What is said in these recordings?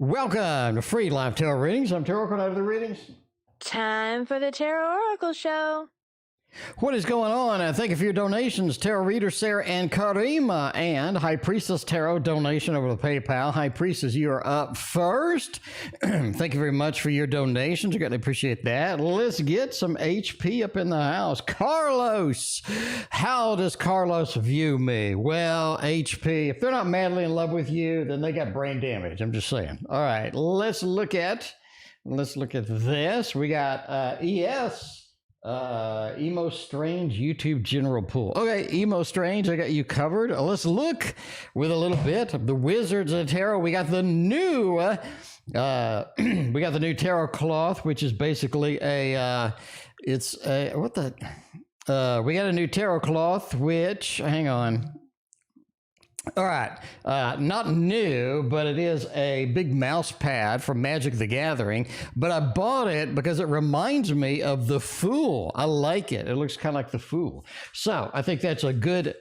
Welcome to free live tarot readings. I'm TarotOracle. Out of the readings. Time for the TarotOracle show. What is going on? Thank you for your donations, Tarot Reader Sarah and Karima, and High Priestess Tarot donation over the PayPal. High Priestess, you are up first. Thank you very much for your donations. I greatly appreciate that. Let's get some HP up in the house. Carlos, how does Carlos view me? Well, HP, if they're not madly in love with you, then they got brain damage. I'm just saying. All right, let's look at this. We got ES. Emoh Strange YouTube general pool. Okay, Emoh Strange, I got you covered. Let's look with a little bit of the Wizards of Tarot. We got the new tarot cloth, which is basically a we got a new tarot cloth, which, hang on. All right, not new, but it is a big mouse pad from Magic the Gathering, but I bought it because it reminds me of the Fool. I like it. It looks kind of like the Fool. So I think that's a good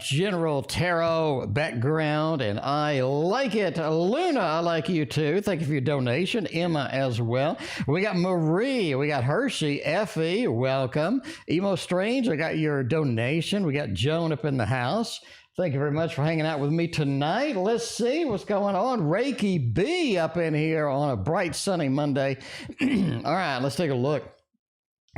general tarot background, and I like it. Luna, I like you too. Thank you for your donation. Emma as well. We got Marie. We got Hershey. Effie, welcome. Emoh Strange, I got your donation. We got Joan up in the house. Thank you very much for hanging out with me tonight. Let's see what's going on. Reiki B up in here on a bright, sunny Monday. All right, let's take a look.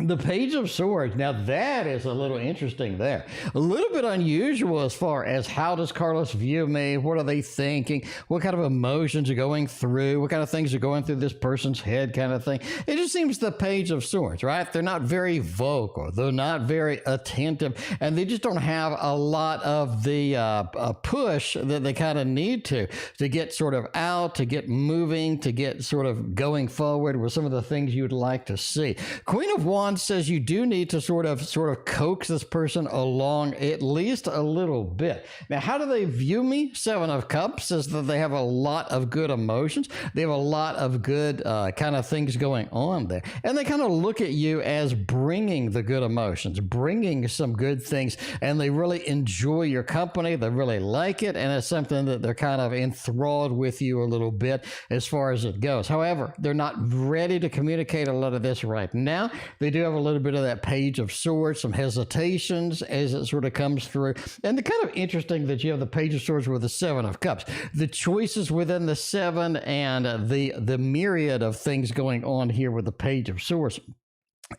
The Page of Swords. Now that is a little interesting there. A little bit unusual as far as how does Carlos view me? What are they thinking? What kind of emotions are going through? What kind of things are going through this person's head kind of thing? It just seems the Page of Swords, right? They're not very vocal. They're not very attentive. And they just don't have a lot of the push that they kind of need to get sort of out, to get moving, to get sort of going forward with some of the things you'd like to see. Queen of Wands says you do need to sort of coax this person along at least a little bit. Now, how do they view me? Seven of Cups says that they have a lot of good emotions. They have a lot of good kind of things going on there. And they kind of look at you as bringing the good emotions, bringing some good things, and they really enjoy your company. They really like it, and it's something that they're kind of enthralled with you a little bit as far as it goes. However, they're not ready to communicate a lot of this right now. They do have a little bit of that Page of Swords, some hesitations as it sort of comes through. And the kind of interesting that you have the Page of Swords with the Seven of Cups. The choices within the seven and the myriad of things going on here with the Page of Swords.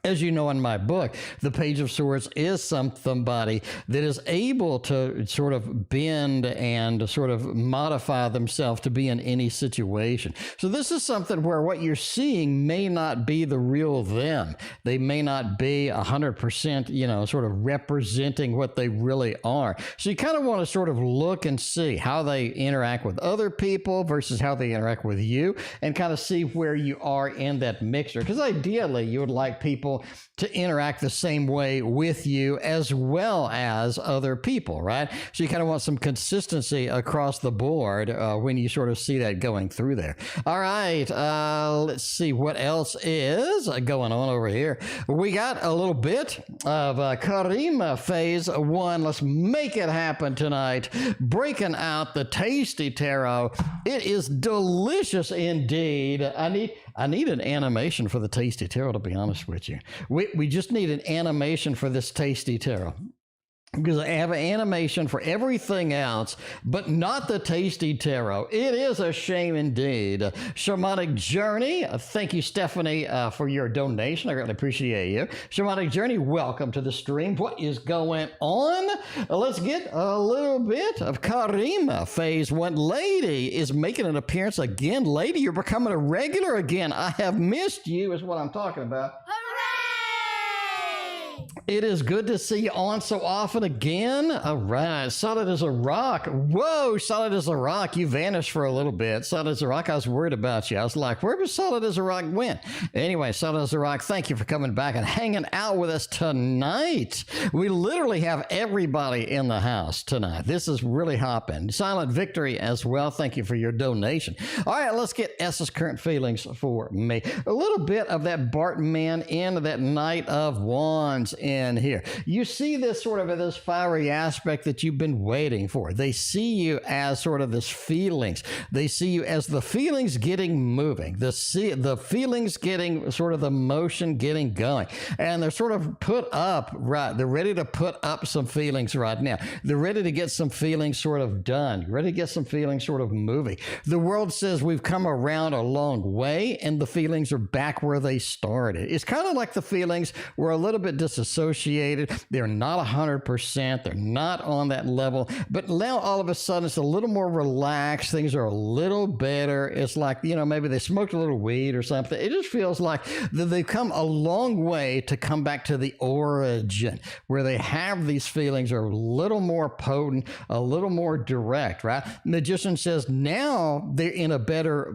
As you know, in my book, the Page of Swords is somebody that is able to sort of bend and sort of modify themselves to be in any situation. So this is something where what you're seeing may not be the real them. They may not be 100%, sort of representing what they really are. So you kind of want to sort of look and see how they interact with other people versus how they interact with you, and kind of see where you are in that mixture. Because ideally, you would like people to interact the same way with you as well as other people, right? So you kind of want some consistency across the board when you sort of see that going through there. All right, let's see what else is going on over here. We got a little bit of Karima phase 1. Let's make it happen tonight. Breaking out the Tasty Tarot. It is delicious indeed. I need an animation for the Tasty Tarot, to be honest with you. We just need an animation for this Tasty Tarot, because I have an animation for everything else, but not the Tasty Tarot. It is a shame indeed. Shamanic Journey, thank you, Stephanie, for your donation. I greatly appreciate you. Shamanic Journey, welcome to the stream. What is going on? Let's get a little bit of Karima phase 1. Lady is making an appearance again. Lady, you're becoming a regular again. I have missed you is what I'm talking about. It is good to see you on so often again. All right. Solid as a rock. Whoa, solid as a rock. You vanished for a little bit. Solid as a rock, I was worried about you. I was like, where was solid as a rock went? Anyway, solid as a rock, thank you for coming back and hanging out with us tonight. We literally have everybody in the house tonight. This is really hopping. Silent Victory as well. Thank you for your donation. All right, let's get S's current feelings for me. A little bit of that Bartman in that Knight of Wands in in here. You see this sort of this fiery aspect that you've been waiting for. They see you as sort of this feelings. They see you as the feelings getting moving, the feelings getting sort of the motion getting going. And they're sort of put up, right? They're ready to put up some feelings right now. They're ready to get some feelings sort of done, ready to get some feelings sort of moving. The world says we've come around a long way and the feelings are back where they started. It's kind of like the feelings were a little bit disassociated. They're not 100%. They're not on that level. But now all of a sudden it's a little more relaxed. Things are a little better. It's like, maybe they smoked a little weed or something. It just feels like that they've come a long way to come back to the origin where they have these feelings are a little more potent, a little more direct, right? Magician says now they're in a better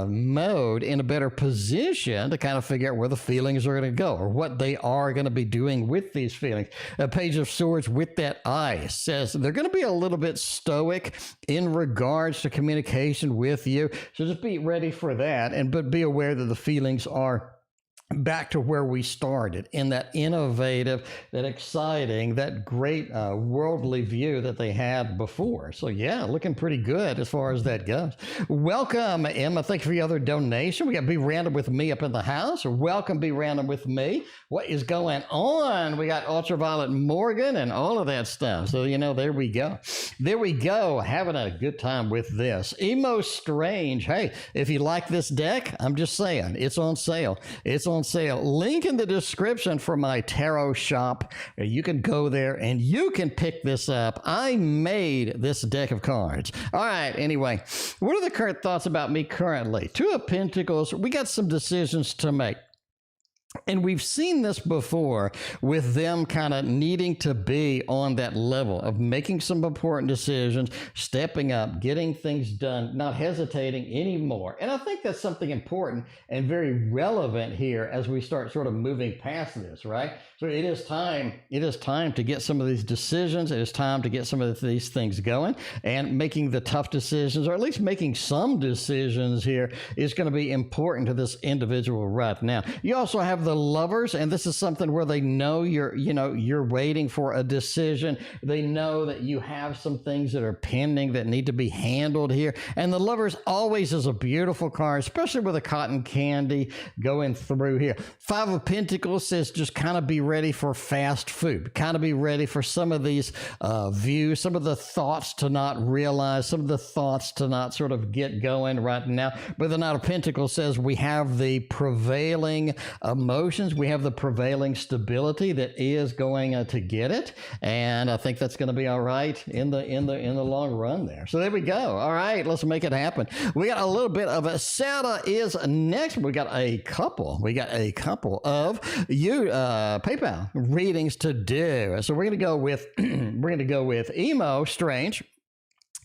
mode, in a better position to kind of figure out where the feelings are going to go or what they are going to be doing with these feelings. A Page of Swords with that eye says they're going to be a little bit stoic in regards to communication with you. So just be ready for that, but be aware that the feelings are back to where we started in that innovative, that exciting, that great worldly view that they had before. So yeah, looking pretty good as far as that goes. Welcome, Emma. Thank you for your other donation. We got Be Random with Me up in the house. Welcome, Be Random with Me. What is going on? We got Ultraviolet Morgan and all of that stuff. So, there we go. There we go. Having a good time with this. Emoh Strange. Hey, if you like this deck, I'm just saying, it's on sale. It's on sale. Link in the description for my tarot shop. You can go there and you can pick this up. I made this deck of cards. All right. Anyway, what are the current thoughts about me currently? Two of Pentacles. We got some decisions to make. And we've seen this before with them kind of needing to be on that level of making some important decisions, stepping up, getting things done, not hesitating anymore. And I think that's something important and very relevant here as we start sort of moving past this, right? So it is time to get some of these decisions. It is time to get some of these things going, and making the tough decisions, or at least making some decisions here, is going to be important to this individual right now. You also have the Lovers, and this is something where they know you're waiting for a decision. They know that you have some things that are pending that need to be handled here. And the Lovers always is a beautiful card, especially with a cotton candy going through here. Five of Pentacles says just kind of be ready for fast food, kind of be ready for some of these views, some of the thoughts to not realize, some of the thoughts to not sort of get going right now. But the Knight of Pentacles says we have the prevailing emotions, we have the prevailing stability that is going to get it, and I think that's going to be all right in the long run there. So there we go. All right, let's make it happen. We got a little bit of a Santa is next. We got a couple of you PayPal readings to do. So we're going to go with Emoh Strange.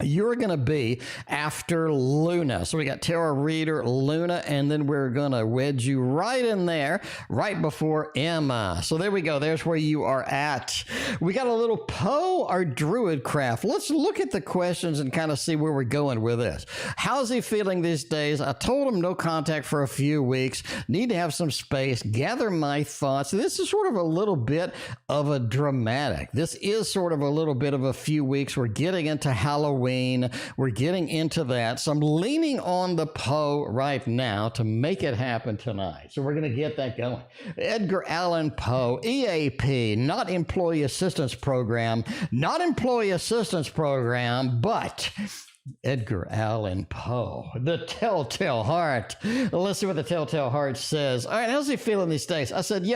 You're going to be after Luna. So we got tarot reader Luna, and then we're going to wedge you right in there, right before Emma. So there we go. There's where you are at. We got a little Poe or Druid craft. Let's look at the questions and kind of see where we're going with this. How's he feeling these days? I told him no contact for a few weeks. Need to have some space. Gather my thoughts. This is sort of a little bit of a dramatic. This is sort of a little bit of a few weeks. We're getting into Halloween. We're getting into that. So I'm leaning on the Poe right now to make it happen tonight. So we're going to get that going. Edgar Allan Poe, EAP, not Employee Assistance Program, but Edgar Allan Poe, the Telltale Heart. Let's see what the Telltale Heart says. All right, how's he feeling these days? I said,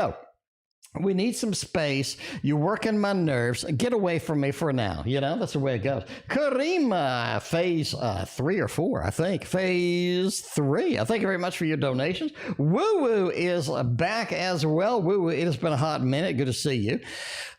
we need some space. You're working my nerves. Get away from me for now. That's the way it goes. Karima, phase 3 or 4, I think. Phase 3. Thank you very much for your donations. Woo is back as well. Woo, it has been a hot minute. Good to see you.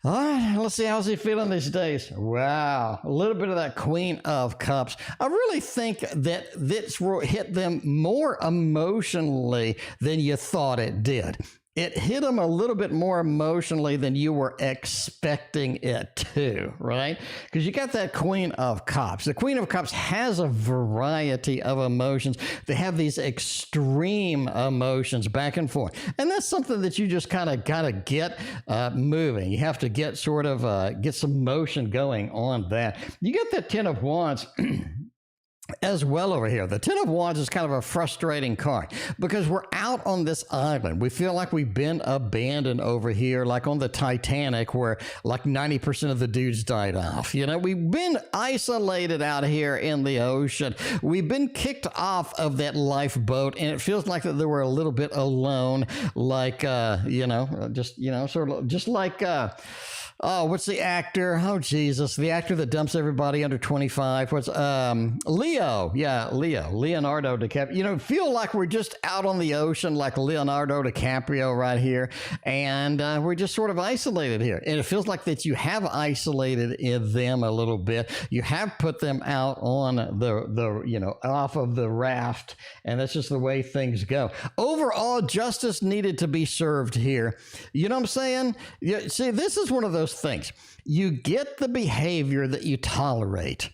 All right, let's see how's he feeling these days. Wow, a little bit of that Queen of Cups. I really think that this will hit them more emotionally than you thought it did. it hit them a little bit more emotionally than you were expecting it to, right? Because you got that Queen of Cups. The Queen of Cups has a variety of emotions. They have these extreme emotions back and forth. And that's something that you just kind of got to get moving. You have to get sort of, get some motion going on that. You get that Ten of Wands as well over here. The Ten of Wands is kind of a frustrating card because we're out on this island. We feel like we've been abandoned over here, like on the Titanic, where like 90% of the dudes died off. You know, we've been isolated out here in the ocean. We've been kicked off of that lifeboat, and it feels like that we're a little bit alone, like, you know, just, you know, sort of just like, oh, what's the actor? Oh, Jesus. The actor that dumps everybody under 25. What's, Leo. Yeah, Leo. Leonardo DiCaprio. You know, feel like we're just out on the ocean like Leonardo DiCaprio right here. And we're just sort of isolated here. And it feels like that you have isolated them a little bit. You have put them out on the you know, off of the raft. And that's just the way things go. Overall, justice needed to be served here. You know what I'm saying? Yeah, see, this is one of those things. You get the behavior that you tolerate.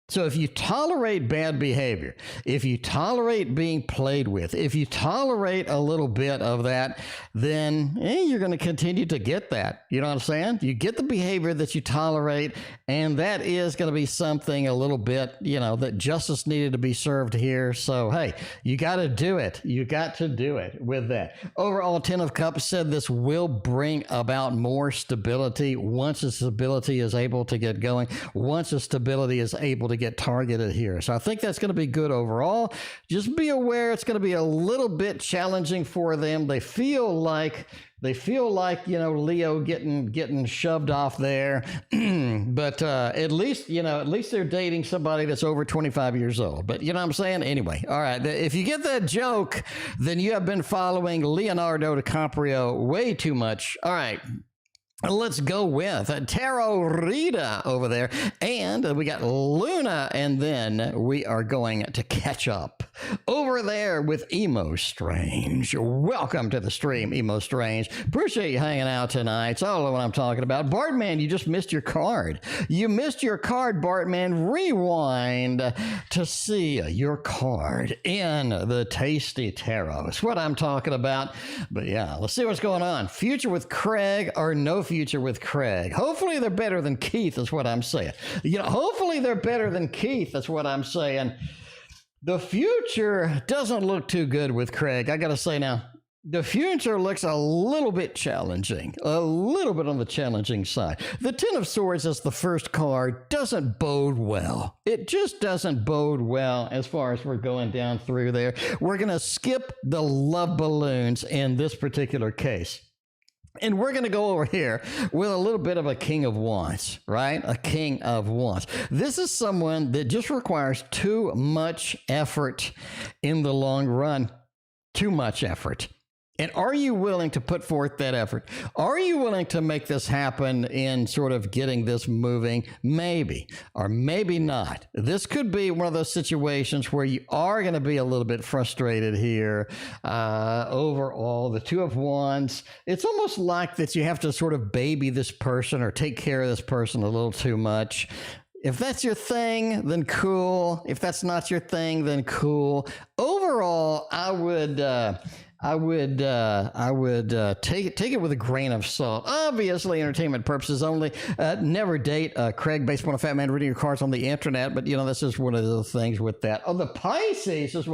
So if you tolerate bad behavior, if you tolerate being played with, if you tolerate a little bit of that, then you're going to continue to get that. You know what I'm saying? You get the behavior that you tolerate, and that is going to be something a little bit, you know, that justice needed to be served here. So, hey, you got to do it. You got to do it with that. Overall, Ten of Cups said this will bring about more stability once the stability is able to get going, once the stability is able to get targeted here. So I think that's going to be good overall. Just be aware it's going to be a little bit challenging for them. They feel like, you know, Leo getting shoved off there. But at least, you know, at least they're dating somebody that's over 25 years old. But you know what I'm saying? Anyway, all right. If you get that joke, then you have been following Leonardo DiCaprio way too much. All right. Let's go with Tarot Rita over there. And we got Luna, and then we are going to catch up over there with Emoh Strange. Welcome to the stream, Emoh Strange. Appreciate you hanging out tonight. It's all what I'm talking about. Bartman, you just missed your card. You missed your card, Bartman. Rewind to see your card in the Tasty Tarot. That's what I'm talking about. But yeah, let's see what's going on. Future with Craig or no future with Craig. Hopefully they're better than Keith, is what I'm saying. You know, hopefully they're better than Keith, that's what I'm saying. The future doesn't look too good with Craig. I got to say now, the future looks a little bit challenging, a little bit on the challenging side. The Ten of Swords as the first card doesn't bode well. It just doesn't bode well as far as we're going down through there. We're going to skip the love balloons in this particular case. And we're going to go over here with a little bit of a King of Wands, right? A King of Wands. This is someone that just requires too much effort in the long run. Too much effort. And are you willing to put forth that effort? Are you willing to make this happen in sort of getting this moving? Maybe, or maybe not. This could be one of those situations where you are going to be a little bit frustrated here. Overall, the Two of Wands, it's almost like that you have to sort of baby this person or take care of this person a little too much. If that's your thing, then cool. If that's not your thing, then cool. Overall, I would take it with a grain of salt. Obviously, entertainment purposes only. Never date Craig based upon a fat man reading your cards on the internet. But you know, this is one of the things with that. Oh, the Pisces is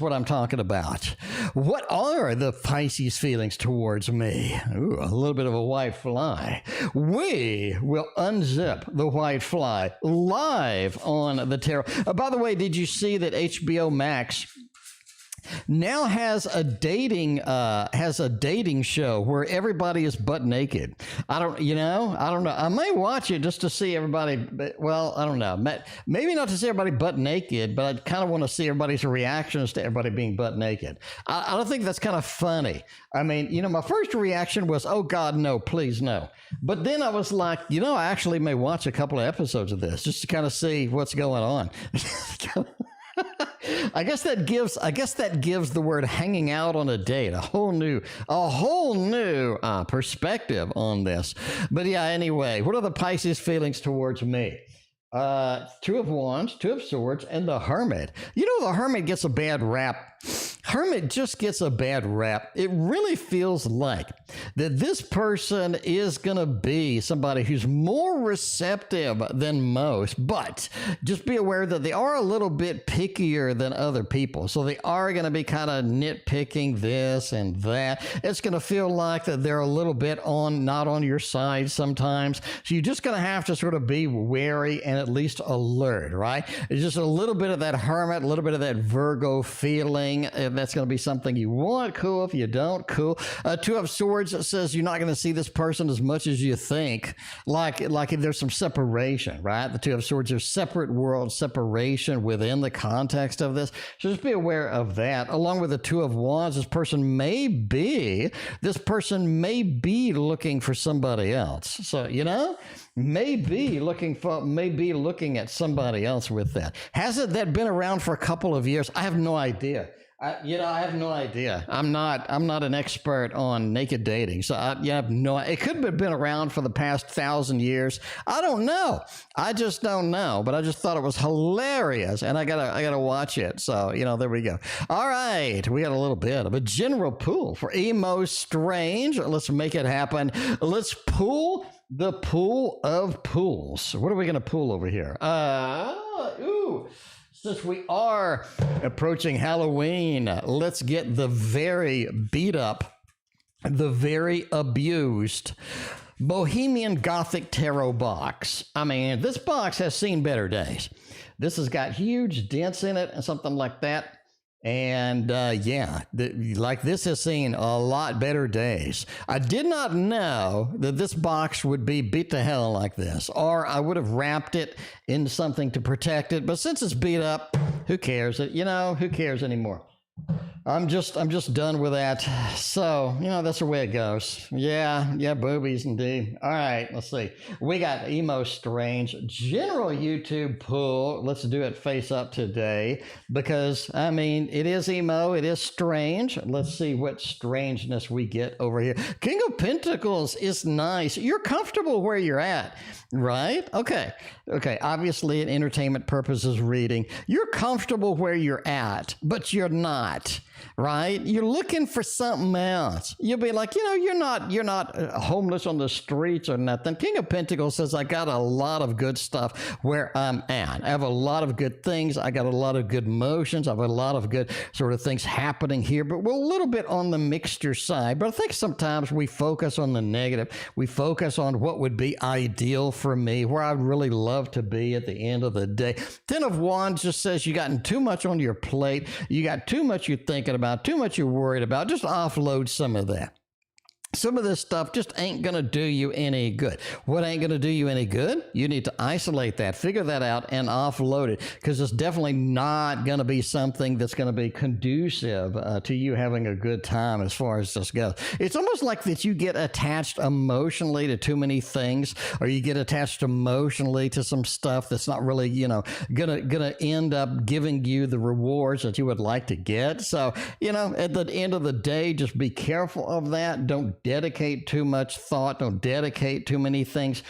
what I'm talking about. What are the Pisces feelings towards me? Ooh, a little bit of a white fly. We will unzip the white fly live on the tarot. By the way, did you see that HBO Max now has a dating show where everybody is butt naked? I don't know. I may watch it just to see everybody. Well, I don't know. Maybe not to see everybody butt naked, but I kind of want to see everybody's reactions to everybody being butt naked. I don't think that's kind of funny. I mean, you know, my first reaction was, oh God, no, please no. But then I was like, you know, I actually may watch a couple of episodes of this just to kind of see what's going on. I guess that gives the word hanging out on a date a whole new perspective on this. But yeah, anyway, what are the Pisces feelings towards me? Two of Wands, Two of Swords, and the Hermit. You know, the Hermit gets a bad rap. Hermit just gets a bad rap. It really feels like that this person is going to be somebody who's more receptive than most, but just be aware that they are a little bit pickier than other people. So they are going to be kind of nitpicking this and that. It's going to feel like that they're a little bit not on your side sometimes. So you're just going to have to sort of be wary and at least alert, right? It's just a little bit of that Hermit, a little bit of that Virgo feeling. That's going to be something you want. Cool. If you don't, cool. Two of Swords says you're not going to see this person as much as you think. Like if there's some separation, right? The Two of Swords are separate worlds, separation within the context of this. So just be aware of that. Along with the Two of Wands, this person may be looking for somebody else. So, you know, may be looking at somebody else with that. Hasn't that been around for a couple of years? I have no idea. I have no idea. I'm not an expert on naked dating, so I have no. It could have been around for the past 1,000 years. I don't know. I just don't know. But I just thought it was hilarious, and I gotta watch it. So there we go. All right, we got a little bit of a general pool for Emoh Strange. Let's make it happen. Let's pull the pool of pools. What are we gonna pull over here? Since we are approaching Halloween, let's get the very beat up, the very abused Bohemian Gothic Tarot box. I mean, this box has seen better days. This has got huge dents in it and something like that. And this has seen a lot better days. I did not know that this box would be beat to hell like this, or I would have wrapped it in something to protect it. But since it's beat up, who cares? Who cares anymore? I'm just done with that. So, that's the way it goes. Yeah, boobies indeed. All right, let's see. We got Emoh Strange, general YouTube pull. Let's do it face up today because, it is emo, it is strange. Let's see what strangeness we get over here. King of Pentacles is nice. You're comfortable where you're at, right? Okay. Obviously, an entertainment purposes reading. You're comfortable where you're at, but you're not. Right? You're looking for something else. You'll be like, you're not homeless on the streets or nothing. King of Pentacles says, I got a lot of good stuff where I'm at. I have a lot of good things. I got a lot of good emotions. I have a lot of good sort of things happening here, but we're a little bit on the mixture side. But I think sometimes we focus on the negative. We focus on what would be ideal for me, where I'd really love to be at the end of the day. Ten of Wands just says you gotten too much on your plate. You got too much you're thinking about, too much you're worried about. Just offload some of that. Some of this stuff just ain't going to do you any good. What ain't going to do you any good? You need to isolate that, figure that out, and offload it, because it's definitely not going to be something that's going to be conducive to you having a good time as far as this goes. It's almost like that you get attached emotionally to too many things, or you get attached emotionally to some stuff that's not really, gonna end up giving you the rewards that you would like to get. So, at the end of the day, just be careful of that. Don't dedicate too much thought. Don't dedicate too many things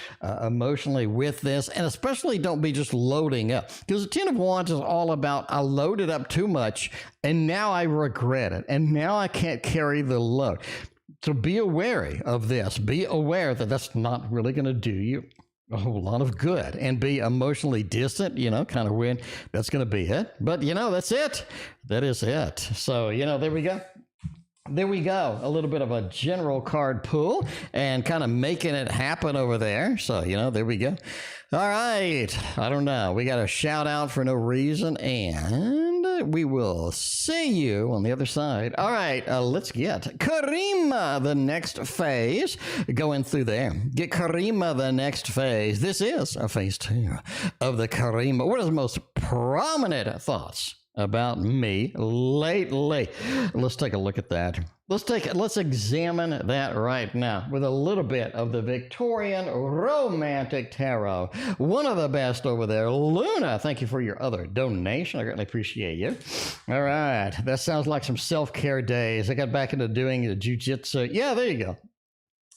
emotionally with this. And especially don't be just loading up. Because the Ten of Wands is all about, I loaded up too much and now I regret it. And now I can't carry the load. So be wary of this. Be aware that that's not really going to do you a whole lot of good, and be emotionally distant, kind of when that's going to be it. But, that's it. That is it. So, there we go. There we go. A little bit of a general card pull and kind of making it happen over there. So, there we go. All right. I don't know. We got a shout out for no reason, and we will see you on the other side. All right. Let's get Karima, the next phase. Going through there. Get Karima, the next phase. This is a phase 2 of the Karima. What are the most prominent thoughts about me lately? Let's take a look at that. Let's examine that right now with a little bit of the Victorian Romantic Tarot. One of the best over there. Luna, thank you for your other donation. I greatly appreciate you. All right. That sounds like some self-care days. I got back into doing the jiu-jitsu. Yeah, there you go.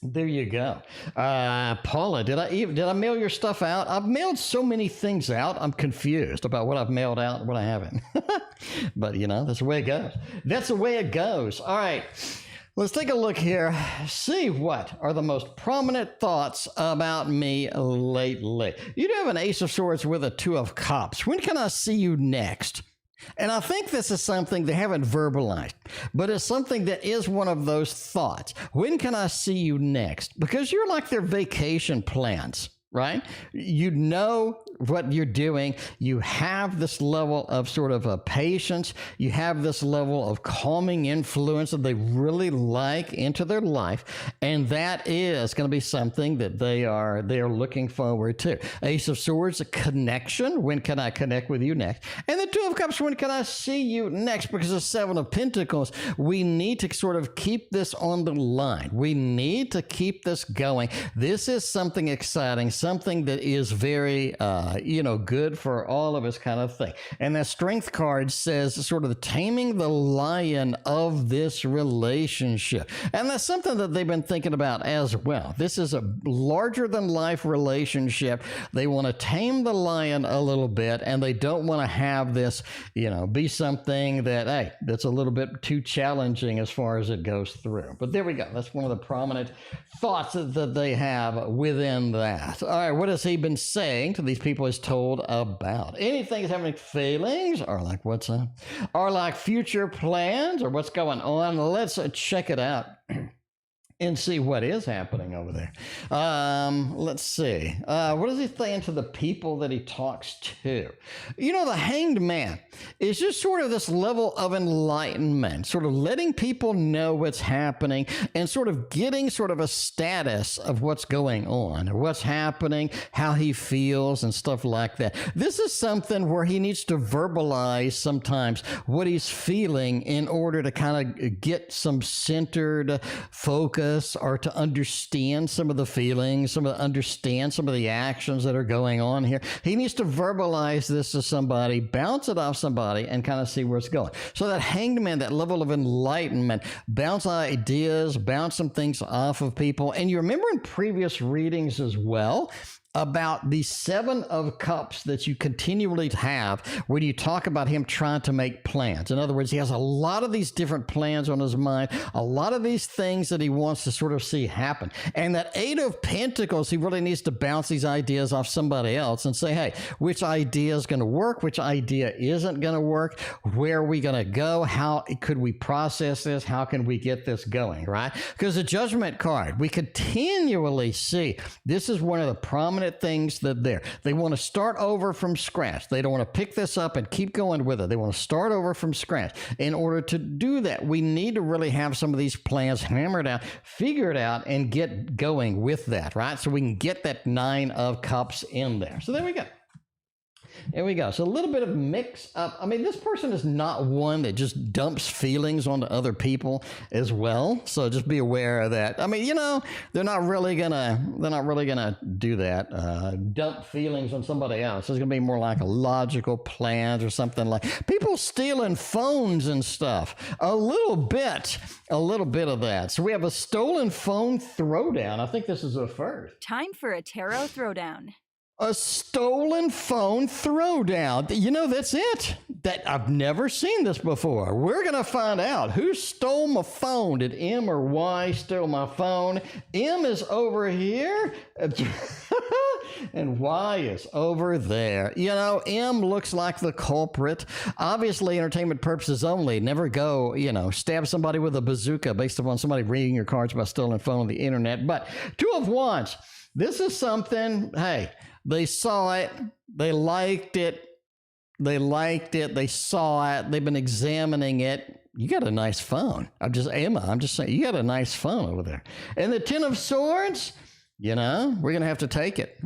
There you go. Paula, did I mail your stuff out? I've mailed so many things out. I'm confused about what I've mailed out and what I haven't. But, you know, that's the way it goes. That's the way it goes. All right. Let's take a look here. See what are the most prominent thoughts about me lately. You do have an Ace of Swords with a Two of Cups. When can I see you next? And I think this is something they haven't verbalized, but it's something that is one of those thoughts. When can I see you next? Because you're like their vacation plans, right? You know what you're doing. You have this level of sort of a patience. You have this level of calming influence that they really like into their life. And that is going to be something that they are looking forward to. Ace of Swords, a connection. When can I connect with you next? And the Two of Cups, when can I see you next? Because the Seven of Pentacles, we need to sort of keep this on the line. We need to keep this going. This is something exciting, something that is very, good for all of us kind of thing. And that Strength card says sort of taming the lion of this relationship. And that's something that they've been thinking about as well. This is a larger than life relationship. They want to tame the lion a little bit, and they don't want to have this, be something that, hey, that's a little bit too challenging as far as it goes through. But there we go. That's one of the prominent thoughts that they have within that. All right, what has he been saying to these people he's told about? Anything is having feelings, or like what's up, or like future plans, or what's going on? Let's check it out and see what is happening over there. Let's see. What is he saying to the people that he talks to? The Hanged Man is just sort of this level of enlightenment, sort of letting people know what's happening and sort of getting sort of a status of what's going on, or what's happening, how he feels, and stuff like that. This is something where he needs to verbalize sometimes what he's feeling in order to kind of get some centered focus, or to understand some of the feelings, understand some of the actions that are going on here. He needs to verbalize this to somebody, bounce it off somebody, and kind of see where it's going. So that Hanged Man, that level of enlightenment, bounce ideas, bounce some things off of people. And you remember in previous readings as well, about the Seven of Cups that you continually have when you talk about him trying to make plans. In other words, he has a lot of these different plans on his mind, a lot of these things that he wants to sort of see happen. And that Eight of Pentacles, he really needs to bounce these ideas off somebody else and say, hey, which idea is going to work? Which idea isn't going to work? Where are we going to go? How could we process this? How can we get this going, right? Because the Judgment card, we continually see this is one of the prominent things that they want to start over from scratch. They don't want to pick this up and keep going with it. They want to start over from scratch. In order to do that, we need to really have some of these plans hammered out, figured out, and get going with that, right? So we can get that Nine of Cups in there. So there we go. There we go. So a little bit of mix up. I mean, this person is not one that just dumps feelings onto other people as well. So just be aware of that. I mean, they're not really gonna do that. Dump feelings on somebody else. It's gonna be more like a logical plans or something like people stealing phones and stuff. A little bit of that. So we have a stolen phone throwdown. I think this is a first. Time for a tarot throwdown. A stolen phone throwdown. That's it. That I've never seen this before. We're going to find out who stole my phone. Did M or Y steal my phone? M is over here. And Y is over there. M looks like the culprit. Obviously, entertainment purposes only. Never go, stab somebody with a bazooka based upon somebody reading your cards about stolen phone on the internet. But Two of Wands. This is something, hey, they saw it, they liked it, they saw it, they've been examining it. You got a nice phone. I'm just saying, you got a nice phone over there. And the Ten of Swords, we're going to have to take it.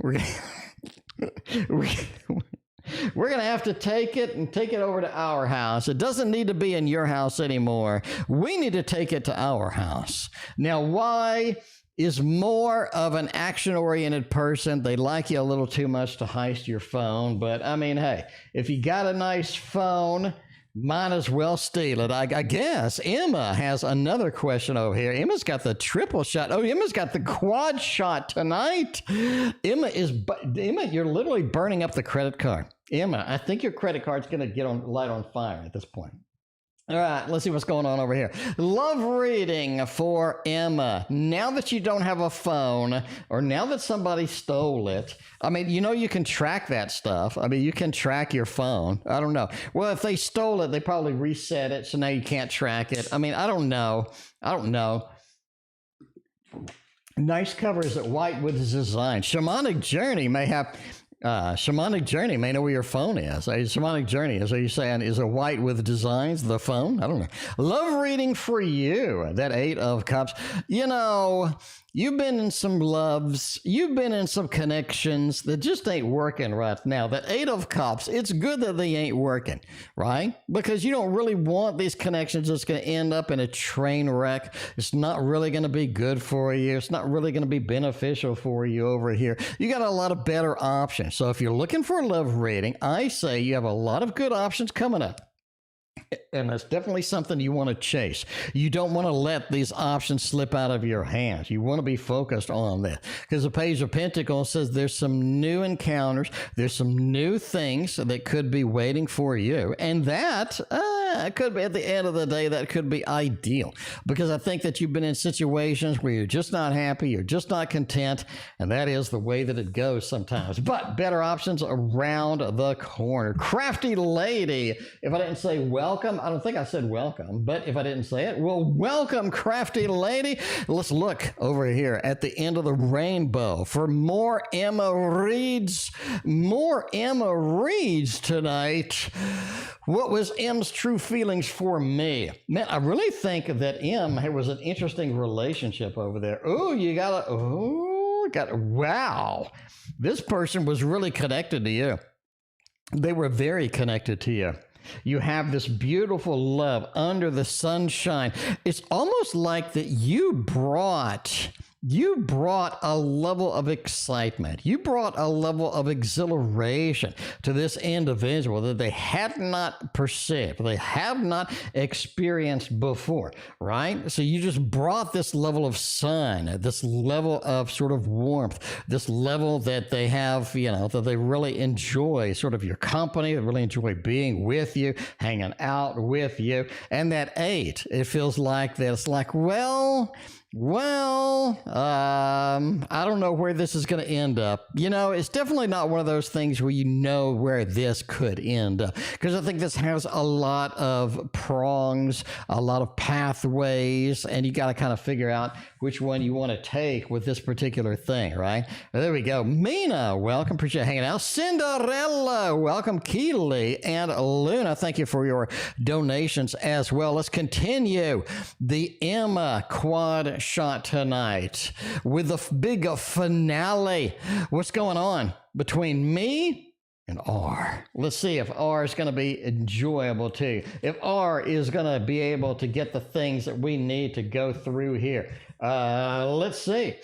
We're going to have to take it and take it over to our house. It doesn't need to be in your house anymore. We need to take it to our house. Now, why is more of an action-oriented person? They like you a little too much to heist your phone. But, I mean, hey, if you got a nice phone, might as well steal it. I guess Emma has another question over here. Emma's got the triple shot. Oh, Emma's got the quad shot tonight. Emma, you're literally burning up the credit card. Emma, I think your credit card's going to get light on fire at this point. All right, let's see what's going on over here. Love reading for Emma. Now that you don't have a phone, or now that somebody stole it, I mean, you know you can track that stuff. I mean, you can track your phone. I don't know. Well, if they stole it, they probably reset it, so now you can't track it. I mean, I don't know. Nice covers at White with design. Shamanic Journey may have... Shamanic Journey may know where your phone is. Shamanic Journey, are you saying, is a white with designs the phone? I don't know. Love reading for you. That 8 of Cups. You know, you've been in some loves. You've been in some connections that just ain't working right now. That 8 of Cups, it's good that they ain't working, right? Because you don't really want these connections that's going to end up in a train wreck. It's not really going to be good for you. It's not really going to be beneficial for you over here. You got a lot of better options. So if you're looking for a love reading, I say you have a lot of good options coming up. And that's definitely something you want to chase. You don't want to let these options slip out of your hands. You want to be focused on that. Because the Page of Pentacles says there's some new encounters. There's some new things that could be waiting for you. And that could be, at the end of the day, that could be ideal. Because I think that you've been in situations where you're just not happy. You're just not content. And that is the way that it goes sometimes. But better options around the corner. Crafty Lady. If I didn't say welcome, I don't think I said welcome, but if I didn't say it, well, welcome, Crafty Lady. Let's look over here at the end of the rainbow for more Emma reads. More Emma reads tonight. What was M's true feelings for me? Man, I really think that M was an interesting relationship over there. Wow. This person was really connected to you. They were very connected to you. You have this beautiful love under the sunshine. It's almost like that you brought a level of excitement. You brought a level of exhilaration to this individual that they had not perceived, they have not experienced before, right? So you just brought this level of sun, this level of sort of warmth, this level that they have, that they really enjoy sort of your company, they really enjoy being with you, hanging out with you. And that 8, it feels like that it's like, I don't know where this is going to end up. It's definitely not one of those things where you know where this could end up. Because I think this has a lot of prongs, a lot of pathways, and you got to kind of figure out which one you want to take with this particular thing, right? There we go. Mina, welcome. Appreciate hanging out. Cinderella, welcome. Keeli and Luna, thank you for your donations as well. Let's continue the Emma quad shot tonight with the big finale. What's going on between me and R? Let's see if R is going to be enjoyable too. If R is going to be able to get the things that we need to go through here. Let's see.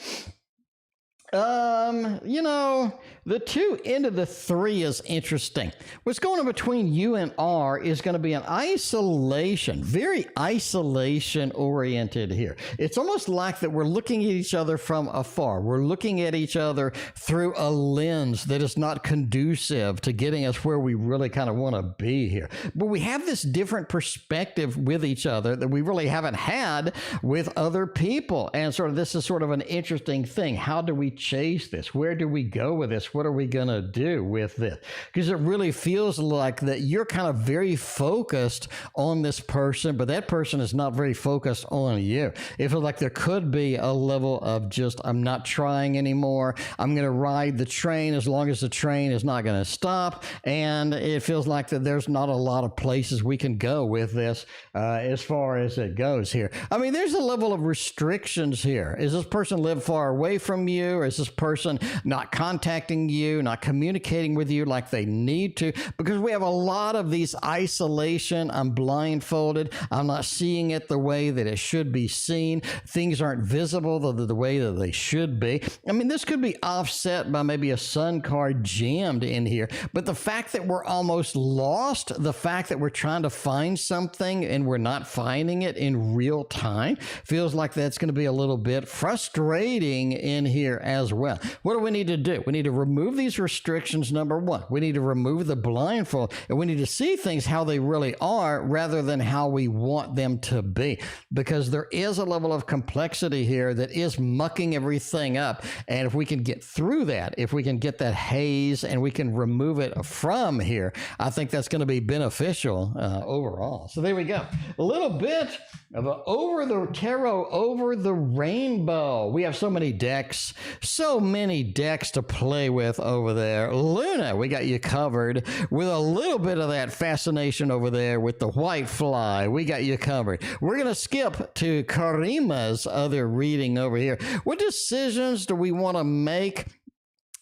The 2 into the 3 is interesting. What's going on between you and R is going to be an isolation, very isolation oriented here. It's almost like that we're looking at each other from afar. We're looking at each other through a lens that is not conducive to getting us where we really kind of want to be here. But we have this different perspective with each other that we really haven't had with other people. And this is sort of an interesting thing. How do we chase this? Where do we go with this? What are we going to do with this? Because it really feels like that you're kind of very focused on this person, but that person is not very focused on you. It feels like there could be a level of just, I'm not trying anymore. I'm going to ride the train as long as the train is not going to stop. And it feels like that there's not a lot of places we can go with this as far as it goes here. I mean, there's a level of restrictions here. Is this person live far away from you? Or Is this person not contacting you, not communicating with you like they need to? Because we have a lot of these isolation. I'm blindfolded. I'm not seeing it the way that it should be seen. Things aren't visible the way that they should be. I mean, this could be offset by maybe a sun card jammed in here, but the fact that we're almost lost, the fact that we're trying to find something and we're not finding it in real time feels like that's going to be a little bit frustrating in here as well. What do we need to do? We need to remove these restrictions, number one. We need to remove the blindfold, and we need to see things how they really are rather than how we want them to be, because there is a level of complexity here that is mucking everything up. And if we can get through that, if we can get that haze and we can remove it from here, I think that's going to be beneficial overall. So there we go. A little bit of a over the tarot, over the rainbow. We have so many decks to play with over there. Luna, we got you covered with a little bit of that fascination over there with the w.fly. We got you covered. We're going to skip to Karima's other reading over here. What decisions do we want to make?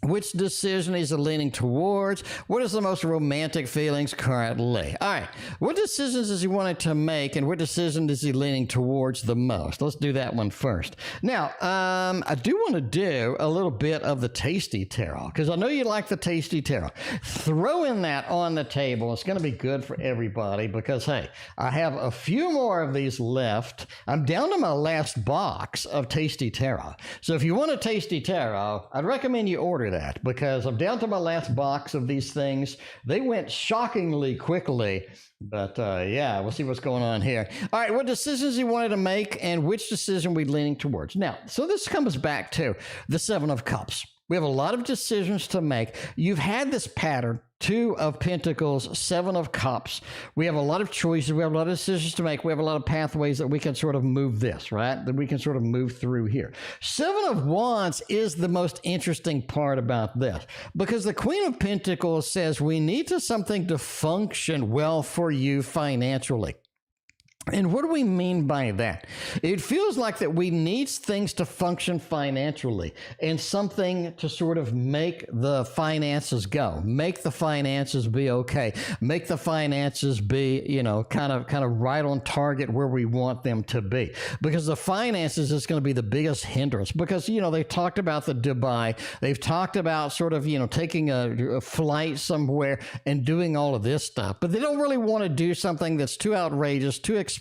Which decision is he leaning towards? What is the most romantic feelings currently? All right. What decisions is he wanting to make, and what decision is he leaning towards the most? Let's do that one first. Now, I do want to do a little bit of the Tasty Tarot, because I know you like the Tasty Tarot. Throw in that on the table. It's going to be good for everybody because, hey, I have a few more of these left. I'm down to my last box of Tasty Tarot. So if you want a Tasty Tarot, I'd recommend you order that, because I'm down to my last box of these things. They went shockingly quickly, but yeah, we'll see what's going on here. All right, what decisions he wanted to make and which decision we're leaning towards. Now, so this comes back to the Seven of Cups. We have a lot of decisions to make. You've had this pattern, Two of Pentacles, Seven of Cups. We have a lot of choices. We have a lot of decisions to make. We have a lot of pathways that we can sort of move this, right? That we can sort of move through here. Seven of Wands is the most interesting part about this, because the Queen of Pentacles says we need something to function well for you financially. And what do we mean by that? It feels like that we need things to function financially and something to sort of make the finances go, make the finances be okay, make the finances be, you know, kind of right on target where we want them to be. Because the finances is going to be the biggest hindrance, because, you know, they talked about the Dubai, they've talked about sort of, you know, taking a flight somewhere and doing all of this stuff, but they don't really want to do something that's too outrageous, too expensive,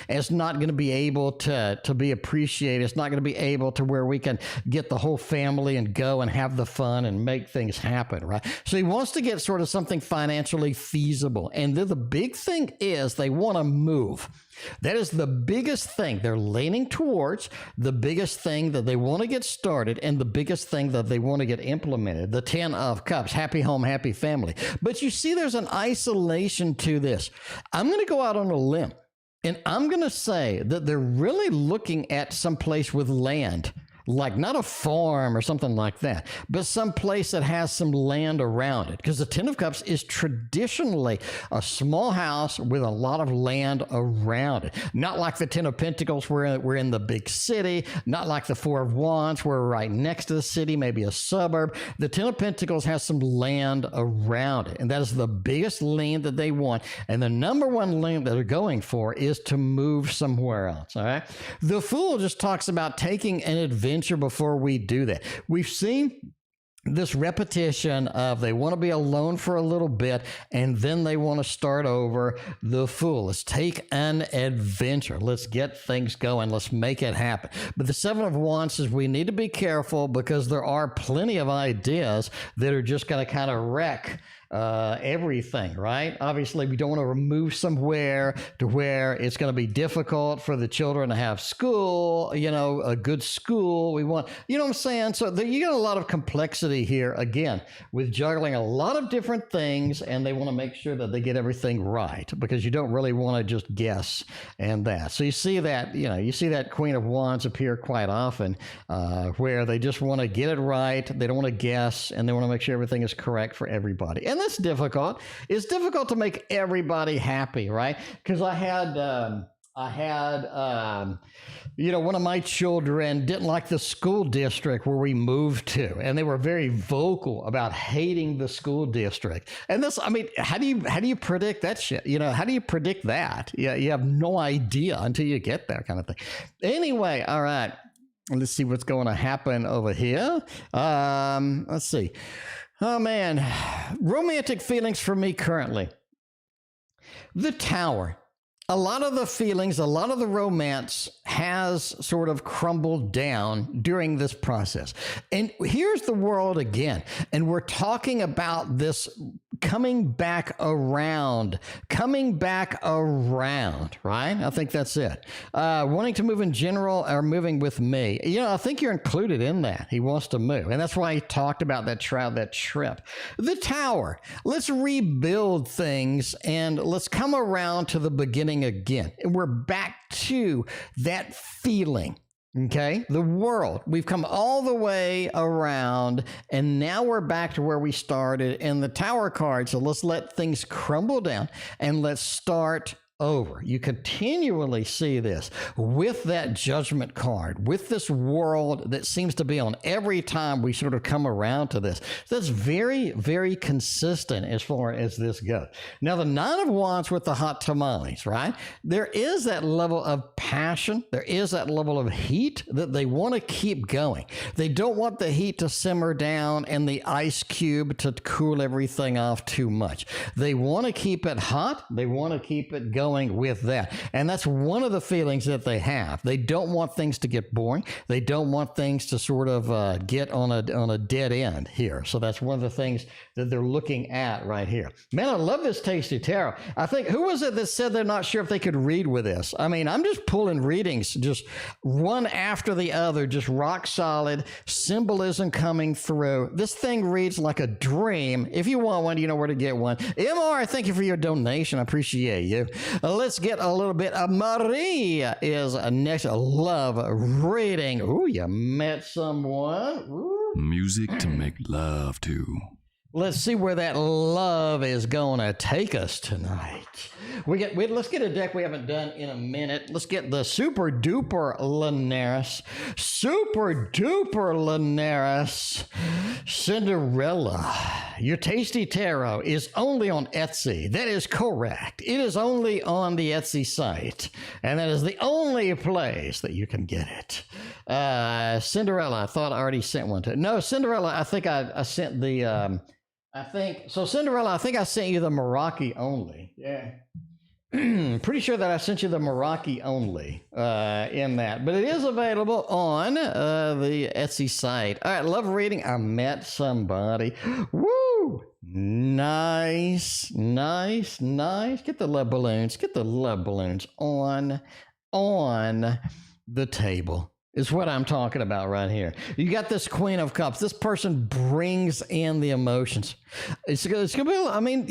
and it's not going to be able to be appreciated. It's not going to be able to where we can get the whole family and go and have the fun and make things happen, right? So he wants to get sort of something financially feasible. And the big thing is they want to move. That is the biggest thing they're leaning towards, the biggest thing that they want to get started, and the biggest thing that they want to get implemented. The Ten of Cups, happy home, happy family. But you see, there's an isolation to this. I'm going to go out on a limb, and I'm going to say that they're really looking at some place with land, like not a farm or something like that, but some place that has some land around it. Because the Ten of Cups is traditionally a small house with a lot of land around it. Not like the Ten of Pentacles where we're in the big city, not like the Four of Wands where we're right next to the city, maybe a suburb. The Ten of Pentacles has some land around it, and that is the biggest land that they want. And the number one land that they're going for is to move somewhere else, all right? The Fool just talks about taking an adventure before we do that. We've seen this repetition of they want to be alone for a little bit and then they want to start over. The Fool. Let's take an adventure. Let's get things going. Let's make it happen. But the Seven of Wands says we need to be careful, because there are plenty of ideas that are just going to kind of wreck everything, right? Obviously, we don't want to move somewhere to where it's going to be difficult for the children to have school, you know, a good school. We want, you know what I'm saying? So you get a lot of complexity here, again, with juggling a lot of different things, and they want to make sure that they get everything right, because you don't really want to just guess and that. So you see that, you know, you see that Queen of Wands appear quite often, where they just want to get it right. They don't want to guess, and they want to make sure everything is correct for everybody. And that's difficult. It's difficult to make everybody happy, right? Because I had I had, one of my children didn't like the school district where we moved to, and they were very vocal about hating the school district. And this, I mean, how do you predict that shit? How do you predict that? Yeah, you have no idea until you get there, kind of thing. Anyway, all right, let's see what's going to happen over here. Let's see. Oh man, romantic feelings for me currently. The Tower. A lot of the feelings, a lot of the romance has sort of crumbled down during this process. And here's the world again. And we're talking about this coming back around, right? I think that's it. Wanting to move in general or moving with me. I think you're included in that. He wants to move. And that's why he talked about that trip. The Tower. Let's rebuild things and let's come around to the beginning again. And we're back to that feeling. Okay, the world. We've come all the way around, and now we're back to where we started in the Tower card. So let's let things crumble down and let's start over. You continually see this with that Judgment card, with this world that seems to be on every time we sort of come around to this. That's very, very consistent as far as this goes. Now, the Nine of Wands with the hot tamales, right? There is that level of passion. There is that level of heat that they want to keep going. They don't want the heat to simmer down and the ice cube to cool everything off too much. They want to keep it hot. They want to keep it going with that. And that's one of the feelings that they have. They don't want things to get boring. They don't want things to sort of get on a dead end here. So that's one of the things that they're looking at right here. Man, I love this tasty tarot. I think, who was it that said they're not sure if they could read with this? I mean, I'm just pulling readings, just one after the other, just rock solid, symbolism coming through. This thing reads like a dream. If you want one, you know where to get one. MR, thank you for your donation. I appreciate you. Let's get a little bit of Maria is next. Love reading. Ooh, you met someone. Ooh. Music to make love to. Let's see where that love is going to take us tonight. Let's get a deck we haven't done in a minute. Let's get the Super Duper Linares. Super Duper Linares. Cinderella. Your tasty tarot is only on Etsy. That is correct. It is only on the Etsy site. And that is the only place that you can get it. Cinderella, I thought I already sent one to. No, Cinderella, I think I sent the... Cinderella, I think I sent you the Meraki only. Yeah. Pretty sure that I sent you the Meraki only in that. But it is available on the Etsy site. All right, love reading. I met somebody. Woo! Nice. Get the love balloons. Get the love balloons on the table. Is what I'm talking about right here. You got this Queen of Cups. This person brings in the emotions. It's gonna be, I mean,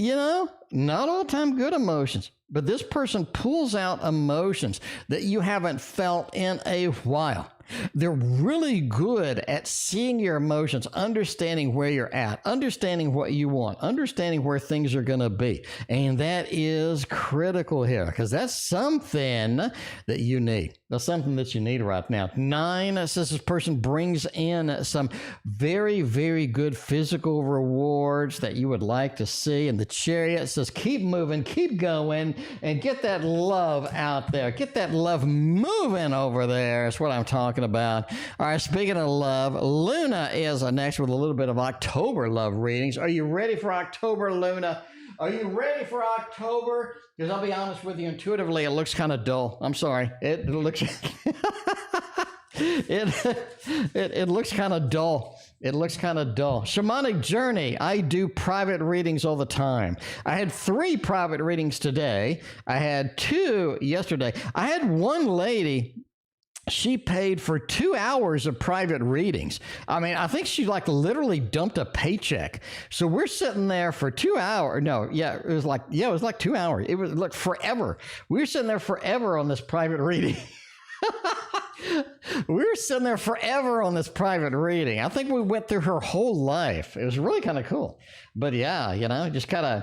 not all time good emotions, but this person pulls out emotions that you haven't felt in a while. They're really good at seeing your emotions, understanding where you're at, understanding what you want, understanding where things are going to be. And that is critical here because that's something that you need. That's something that you need right now. 9 says this person brings in some very, very good physical rewards that you would like to see. And the Chariot says keep moving, keep going, and get that love out there. Get that love moving over there. That's what I'm talking about. All right, speaking of love, Luna is next with a little bit of October love readings. Are you ready for October, Luna? Are you ready for October? Because I'll be honest with you, intuitively, it looks kind of dull. I'm sorry. It looks it looks kind of dull. It looks kind of dull. Shamanic Journey. I do private readings all the time. I had 3 private readings today. I had 2 yesterday. I had one lady. She paid for 2 hours of private readings. I mean, I think she literally dumped a paycheck. So we're sitting there for 2 hours. No, yeah, it was like 2 hours. It was like forever. We were sitting there forever on this private reading. We were sitting there forever on this private reading. I think we went through her whole life. It was really kind of cool. But yeah, just kind of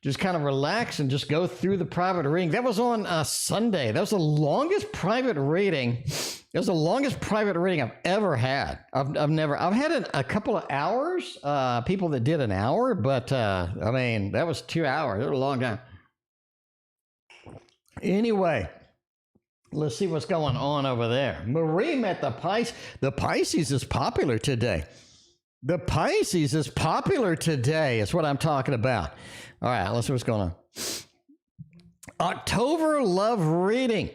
just kind of relax and just go through the private reading. That was on Sunday. That was the longest private reading. It was the longest private reading I've ever had. I've had a couple of hours, people that did an hour, but I mean, that was 2 hours. It was a long time. Anyway, let's see what's going on over there. Marie met the Pisces. The Pisces is popular today. The Pisces is popular today is what I'm talking about. All right, let's see what's going on. October love reading.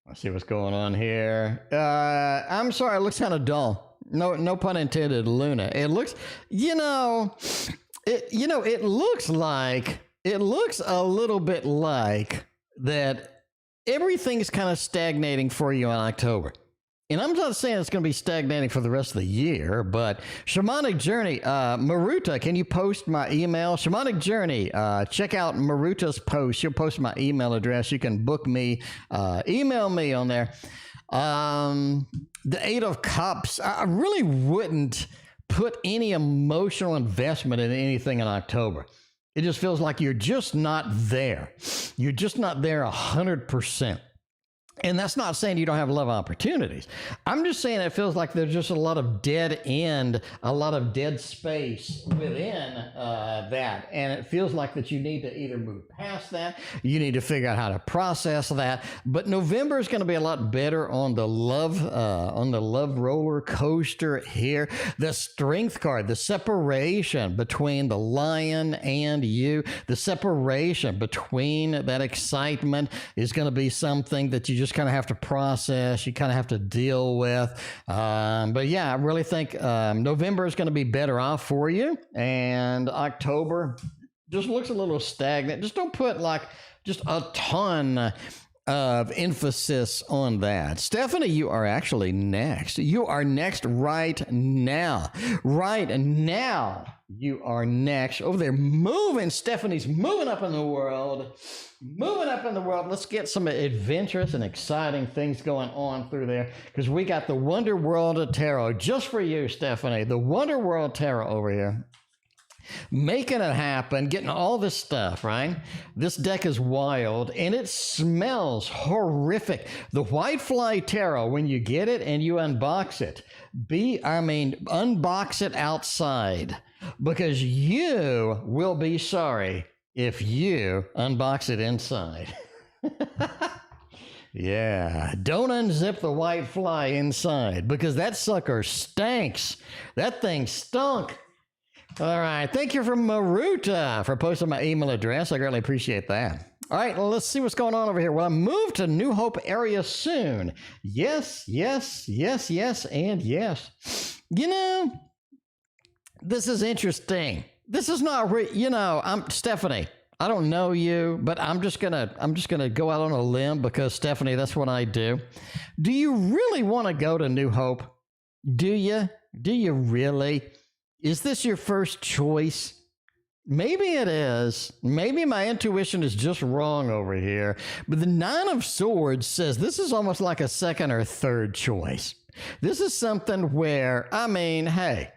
Let's see what's going on here. I'm sorry, it looks kind of dull. No pun intended, Luna. It looks, it looks a little bit like that everything's kind of stagnating for you in October. And I'm not saying it's going to be stagnating for the rest of the year, but Shamanic Journey, Maruta, can you post my email? Shamanic Journey, check out Maruta's post. She'll post my email address. You can book me, email me on there. The Eight of Cups, I really wouldn't put any emotional investment in anything in October. It just feels like you're just not there. You're just not there 100%. And that's not saying you don't have love opportunities. I'm just saying it feels like there's just a lot of dead end, a lot of dead space within that. And it feels like that you need to either move past that, you need to figure out how to process that. But November is going to be a lot better on the love roller coaster here. The Strength card, the separation between the lion and you, the separation between that excitement is going to be something that you just kind of have to process, you kind of have to deal with. But yeah, I really think November is going to be better off for you. And October just looks a little stagnant. Just don't put just a ton of emphasis on that. Stephanie, you are actually next. You are next right now. Right now, you are next. Over there, moving. Stephanie's moving up in the world. Moving up in the world. Let's get some adventurous and exciting things going on through there, because we got the Wonder World of Tarot just for you, Stephanie. The Wonder World Tarot over here. Making it happen, getting all this stuff, right? This deck is wild, and it smells horrific. The Whydo Tarot, when you get it and you unbox it, unbox it outside, because you will be sorry if you unbox it inside. Yeah, don't unzip the Whydo inside, because that sucker stinks. That thing stunk. All right. Thank you from Maruta for posting my email address. I greatly appreciate that. All right. Well, let's see what's going on over here. Well, I move to New Hope area soon. Yes, yes, yes, yes, and yes. This is interesting. This is not, I'm Stephanie. I don't know you, but I'm just gonna go out on a limb, because Stephanie, that's what I do. Do you really want to go to New Hope? Do you? Do you really? Is this your first choice? Maybe it is. Maybe my intuition is just wrong over here. But the Nine of Swords says this is almost like a second or third choice. This is something where, hey,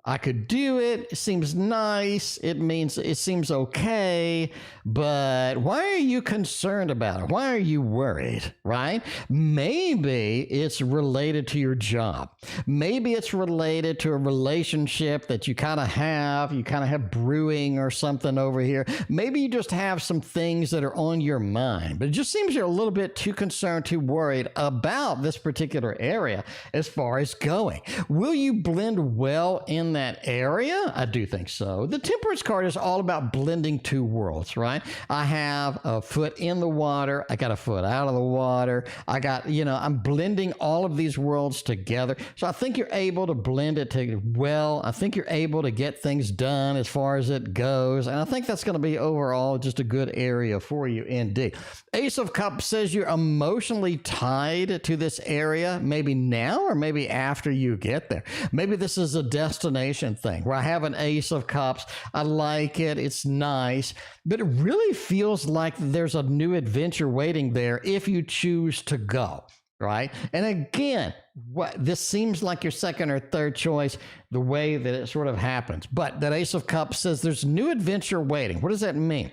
I could do it. It seems nice. It seems okay. But why are you concerned about it? Why are you worried, right? Maybe it's related to your job. Maybe it's related to a relationship that you kind of have brewing or something over here. Maybe you just have some things that are on your mind, but it just seems you're a little bit too concerned, too worried about this particular area as far as going. Will you blend well in that area? I do think so. The Temperance card is all about blending two worlds, right? I have a foot in the water. I got a foot out of the water. I got, I'm blending all of these worlds together. So I think you're able to blend it well. I think you're able to get things done as far as it goes. And I think that's going to be overall just a good area for you indeed. Ace of Cups says you're emotionally tied to this area, maybe now or maybe after you get there. Maybe this is a destination thing where I have an Ace of Cups. I like it. It's nice, but it really feels like there's a new adventure waiting there if you choose to go, right? And again, this seems like your second or third choice, the way that it sort of happens. But that Ace of Cups says there's new adventure waiting. What does that mean?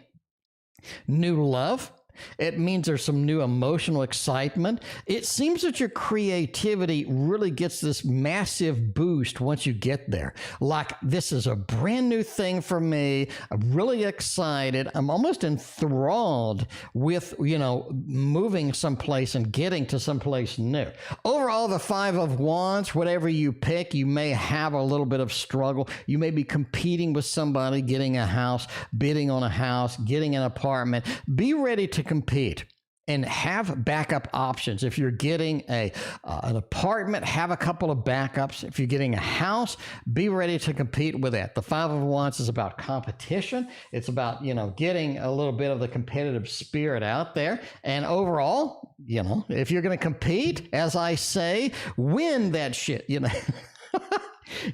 New love. It means there's some new emotional excitement. It seems that your creativity really gets this massive boost once you get there. Like, this is a brand new thing for me. I'm really excited. I'm almost enthralled with, moving someplace and getting to someplace new. Overall, the Five of Wands, whatever you pick, you may have a little bit of struggle. You may be competing with somebody, getting a house, bidding on a house, getting an apartment. Be ready to compete and have backup options. If you're getting an apartment, have a couple of backups. If you're getting a house, be ready to compete with that. The Five of Wands is about competition. It's about, getting a little bit of the competitive spirit out there. And overall, if you're going to compete, as I say, win that shit,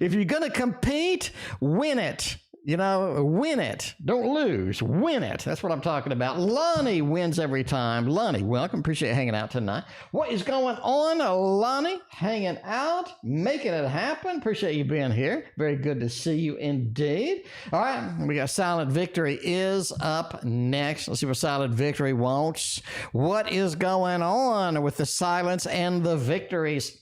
If you're going to compete, win it. Win it. Don't lose. Win it. That's what I'm talking about. Lani wins every time. Lani, welcome. Appreciate you hanging out tonight. What is going on, Lani? Hanging out, making it happen. Appreciate you being here. Very good to see you indeed. All right, we got Silent Victory is up next. Let's see what Silent Victory wants. What is going on with the silence and the victories?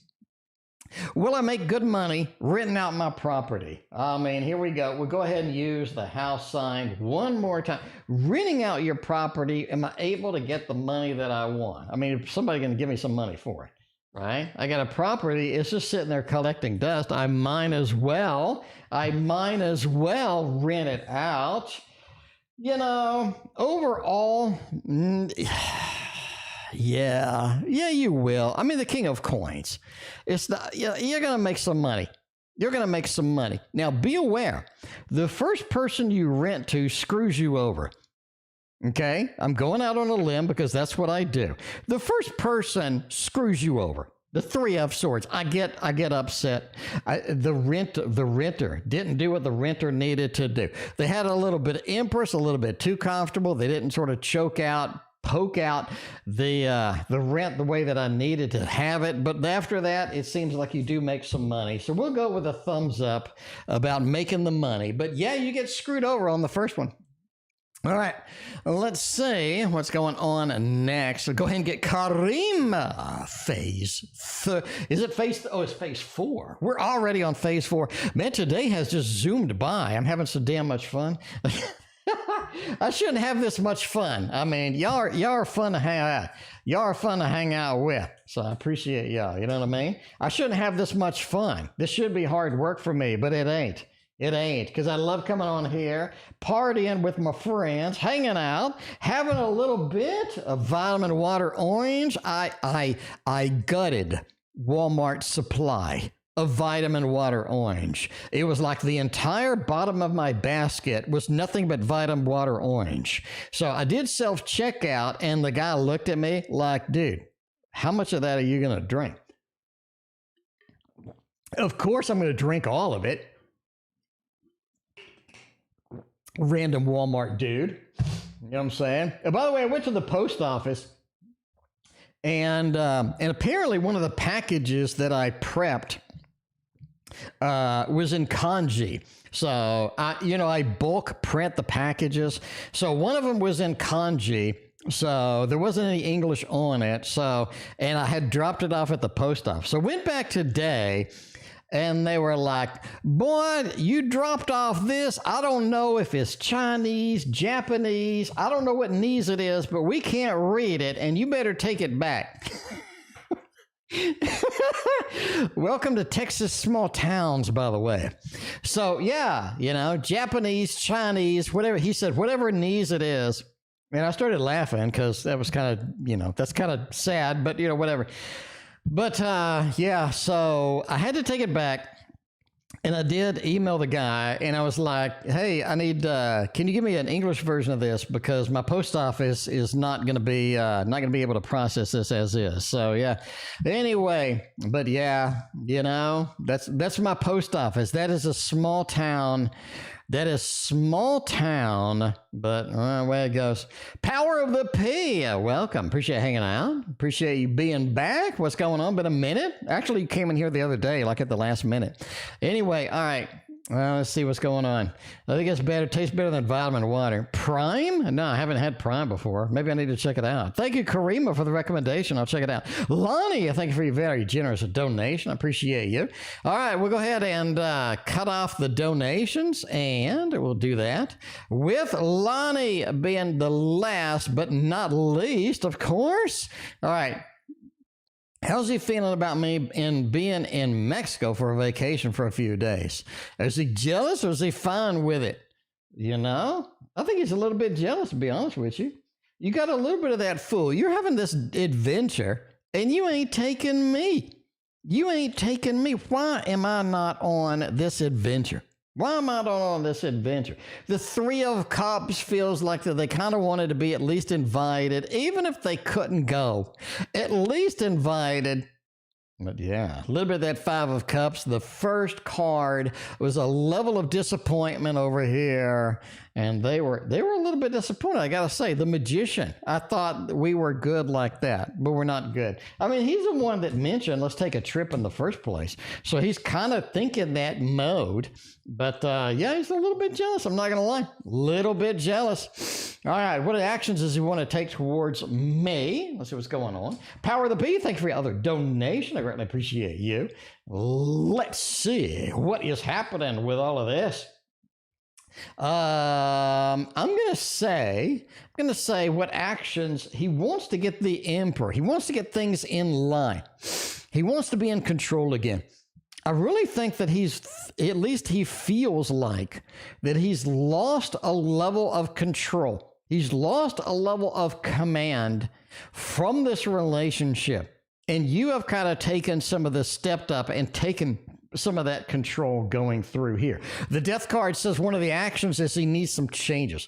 Will I make good money renting out my property? Here we go. We'll go ahead and use the house sign one more time. Renting out your property, am I able to get the money that I want? If somebody's going to give me some money for it, right? I got a property. It's just sitting there collecting dust. I might as well rent it out. Overall... Yeah, you will. The King of Coins. It's not, you're going to make some money. You're going to make some money. Now, be aware, the first person you rent to screws you over. Okay? I'm going out on a limb because that's what I do. The first person screws you over. The Three of Swords. I get upset. The renter didn't do what the renter needed to do. They had a little bit of Empress, a little bit too comfortable. They didn't sort of poke out the rent the way that I needed to have it. But after that, it seems like you do make some money. So we'll go with a thumbs up about making the money. But yeah, you get screwed over on the first one. All right, let's see what's going on next. So go ahead and get karima phase. Is it phase? It's phase 4. We're already on phase 4. Man, today has just zoomed by. I'm having so damn much fun. I shouldn't have this much fun. Y'all are fun to hang out. Y'all are fun to hang out with. So I appreciate y'all. You know what I mean? I shouldn't have this much fun. This should be hard work for me, but it ain't. It ain't, because I love coming on here, partying with my friends, hanging out, having a little bit of vitamin water orange. I gutted Walmart supply of vitamin water orange. It was like the entire bottom of my basket was nothing but vitamin water orange. So I did self-checkout, and the guy looked at me like, dude, how much of that are you going to drink? Of course I'm going to drink all of it. Random Walmart dude. You know what I'm saying? And by the way, I went to the post office, and apparently one of the packages that I prepped was in kanji. So I bulk print the packages. So one of them was in kanji. So there wasn't any English on it. So, and I had dropped it off at the post office. So I went back today, and they were like, boy, you dropped off this. I don't know if it's Chinese, Japanese. I don't know what knees it is, but we can't read it, and you better take it back. Welcome to Texas small towns, by the way. So, yeah, Japanese, Chinese, whatever. He said, whatever knees it is. And I started laughing because that was kind of, that's kind of sad, but, whatever. But, so I had to take it back, and I did email the guy, and I was like, hey, I need, can you give me an English version of this? Because my post office is not going to be able to process this as is. So, yeah. Anyway, but yeah, that's my post office. That is a small town. That is small town, but where it goes. Power of the P. Welcome. Appreciate you hanging out. Appreciate you being back. What's going on? Been a minute. Actually, you came in here the other day, like at the last minute. Anyway, all right. Well, let's see what's going on. I think it's better. Tastes better than vitamin water. Prime? No, I haven't had Prime before. Maybe I need to check it out. Thank you, Karima, for the recommendation. I'll check it out. Lani, thank you for your very generous donation. I appreciate you. All right, we'll go ahead and cut off the donations, and we'll do that with Lani being the last but not least, of course. All right. How's he feeling about me in being in Mexico for a vacation for a few days? Is he jealous or is he fine with it? You know, I think he's a little bit jealous, to be honest with you. You got a little bit of that fool. You're having this adventure and you ain't taking me. You ain't taking me. Why am I not on this adventure? Why am I not on this adventure? The Three of Cups feels like that they kind of wanted to be at least invited, even if they couldn't go. At least invited. But yeah, a little bit of that Five of Cups. The first card was a level of disappointment over here, and they were a little bit disappointed. I gotta say, the Magician. I thought we were good like that, but we're not good. I mean, he's the one that mentioned let's take a trip in the first place, so he's kind of thinking that mode. But yeah, he's a little bit jealous. I'm not gonna lie, little bit jealous. All right, what actions does he want to take towards me? Let's see what's going on. Power of the Bee, thank you for your other donation. I greatly appreciate you. Let's see what is happening with all of this. I'm gonna say what actions he wants to get the Emperor. He wants to get things in line. He wants to be in control again. I really think that at least he feels like that he's lost a level of control. He's lost a level of command from this relationship. And you have kind of taken some of the stepped up and taken some of that control going through here. The Death card says one of the actions is he needs some changes.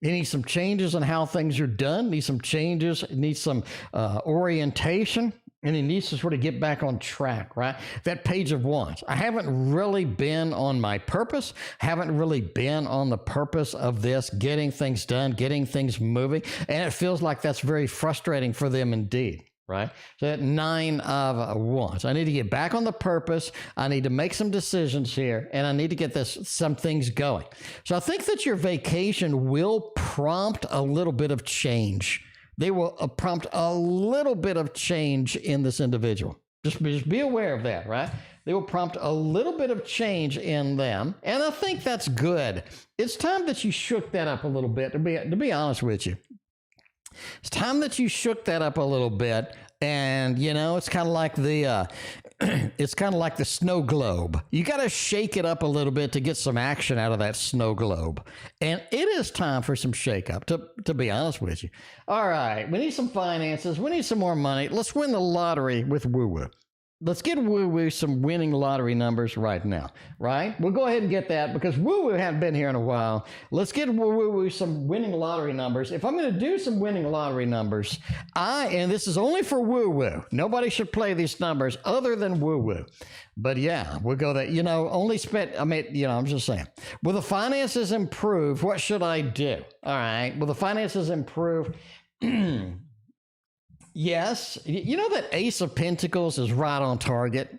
He needs some changes in how things are done, needs some changes, needs some orientation. And he needs to sort of get back on track, right? That Page of Wands. I haven't really been on my purpose, haven't really been on the purpose of this, getting things done, getting things moving. And it feels like that's very frustrating for them indeed, right? So that Nine of Wands. I need to get back on the purpose. I need to make some decisions here, and I need to get some things going. So I think that your vacation will prompt a little bit of change. They will prompt a little bit of change in this individual. Just be aware of that, right? They will prompt a little bit of change in them. And I think that's good. It's time that you shook that up a little bit, to be honest with you. It's time that you shook that up a little bit. And, you know, it's kind of like the snow globe. You got to shake it up a little bit to get some action out of that snow globe. And it is time for some shake up, to be honest with you. All right, we need some finances. We need some more money. Let's win the lottery with woo-woo. Let's get woo-woo some winning lottery numbers right now, right? We'll go ahead and get that because woo-woo hadn't been here in a while. Let's get woo-woo some winning lottery numbers. If I'm going to do some winning lottery numbers, and this is only for woo-woo. Nobody should play these numbers other than woo-woo. But yeah, we'll go that, I'm just saying. Will the finances improve? What should I do? All right. Will the finances improve? Yes. You know that Ace of Pentacles is right on target?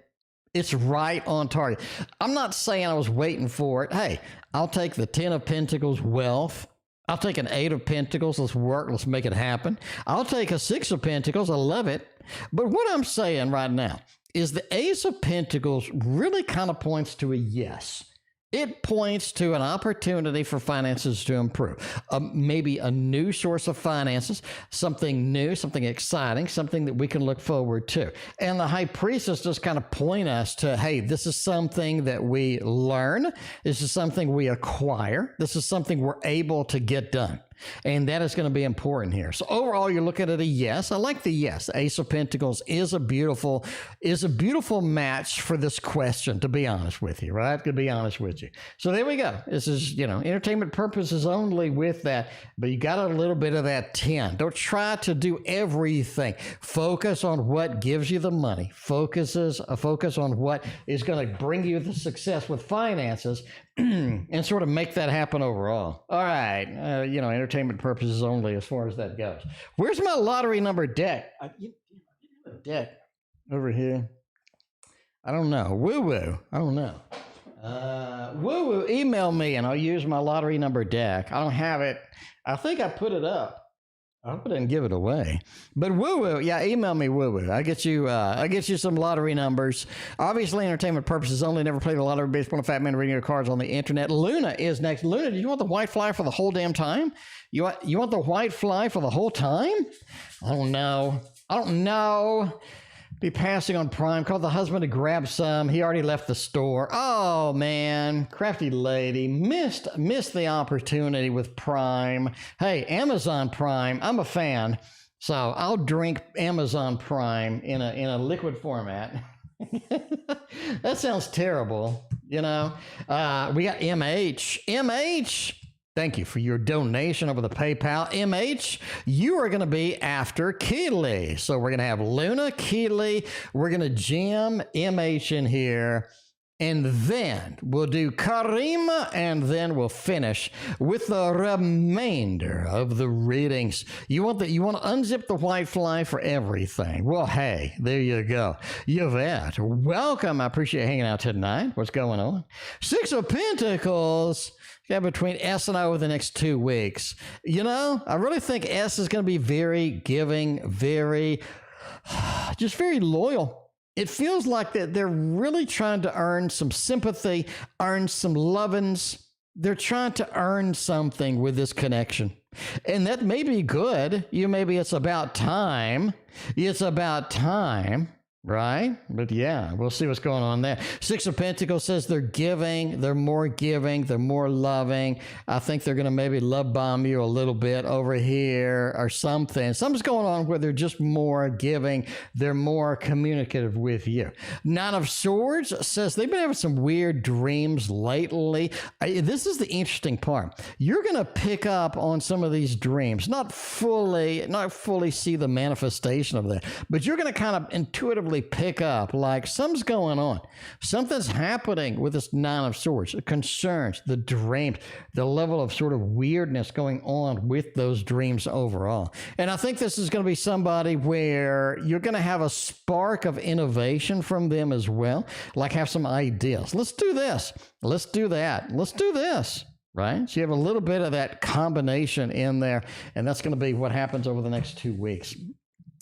It's right on target. I'm not saying I was waiting for it. Hey, I'll take the 10 of Pentacles, wealth. I'll take an 8 of Pentacles. Let's work. Let's make it happen. I'll take a 6 of Pentacles. I love it. But what I'm saying right now is the Ace of Pentacles really kind of points to a yes. It points to an opportunity for finances to improve. Maybe a new source of finances, something new, something exciting, something that we can look forward to. And the High Priestess just kind of point us to, hey, this is something that we learn. This is something we acquire. This is something we're able to get done. And that is going to be important here. So overall, you're looking at a yes. I like the yes. Ace of Pentacles is a beautiful match for this question, to be honest with you, right? To be honest with you. So there we go. This is, entertainment purposes only with that, but you got a little bit of that 10. Don't try to do everything. Focus on what gives you the money. Focus on what is going to bring you the success with finances and sort of make that happen overall. All right. Entertainment purposes only as far as that goes. Where's my lottery number deck? Deck over here. I don't know. Woo-woo. I don't know. Woo woo, email me and I'll use my lottery number deck. I don't have it. I think I put it up. I hope I didn't give it away. But woo woo, yeah, email me woo woo. I get you some lottery numbers. Obviously, entertainment purposes only. Never play the lottery based on a fat man reading your cards on the internet. Luna is next. Luna, do you want the white fly for the whole damn time? You want the white fly for the whole time? I don't know. Be passing on Prime. Called the husband to grab some. He already left the store. Oh man, crafty lady missed the opportunity with Prime. Hey, Amazon Prime. I'm a fan, so I'll drink Amazon Prime in a liquid format. That sounds terrible, you know. We got MH. Thank you for your donation over the PayPal. MH, you are going to be after Keeli. So we're going to have Luna, Keeli. We're going to jam MH in here. And then we'll do Karima, and then we'll finish with the remainder of the readings. You want to unzip the white fly for everything. Well, hey, there you go. Yvette, welcome. I appreciate hanging out tonight. What's going on? Six of Pentacles. Yeah, between S and I over the next 2 weeks. You know, I really think S is going to be very giving, just very loyal. It feels like that they're really trying to earn some sympathy, earn some lovin's. They're trying to earn something with this connection. And that may be good. Maybe it's about time. Right? But yeah, we'll see what's going on there. Six of Pentacles says they're giving, they're more loving. I think they're going to maybe love bomb you a little bit over here or something. Something's going on where they're just more giving. They're more communicative with you. Nine of Swords says they've been having some weird dreams lately. This is the interesting part. You're going to pick up on some of these dreams, not fully see the manifestation of that, but you're going to kind of intuitively pick up like something's going on. Something's happening with this Nine of Swords. The concerns, the dreams, the level of sort of weirdness going on with those dreams overall. And I think this is going to be somebody where you're going to have a spark of innovation from them as well. Like have some ideas. Let's do this. Let's do that. Let's do this. Right? So you have a little bit of that combination in there. And that's going to be what happens over the next 2 weeks.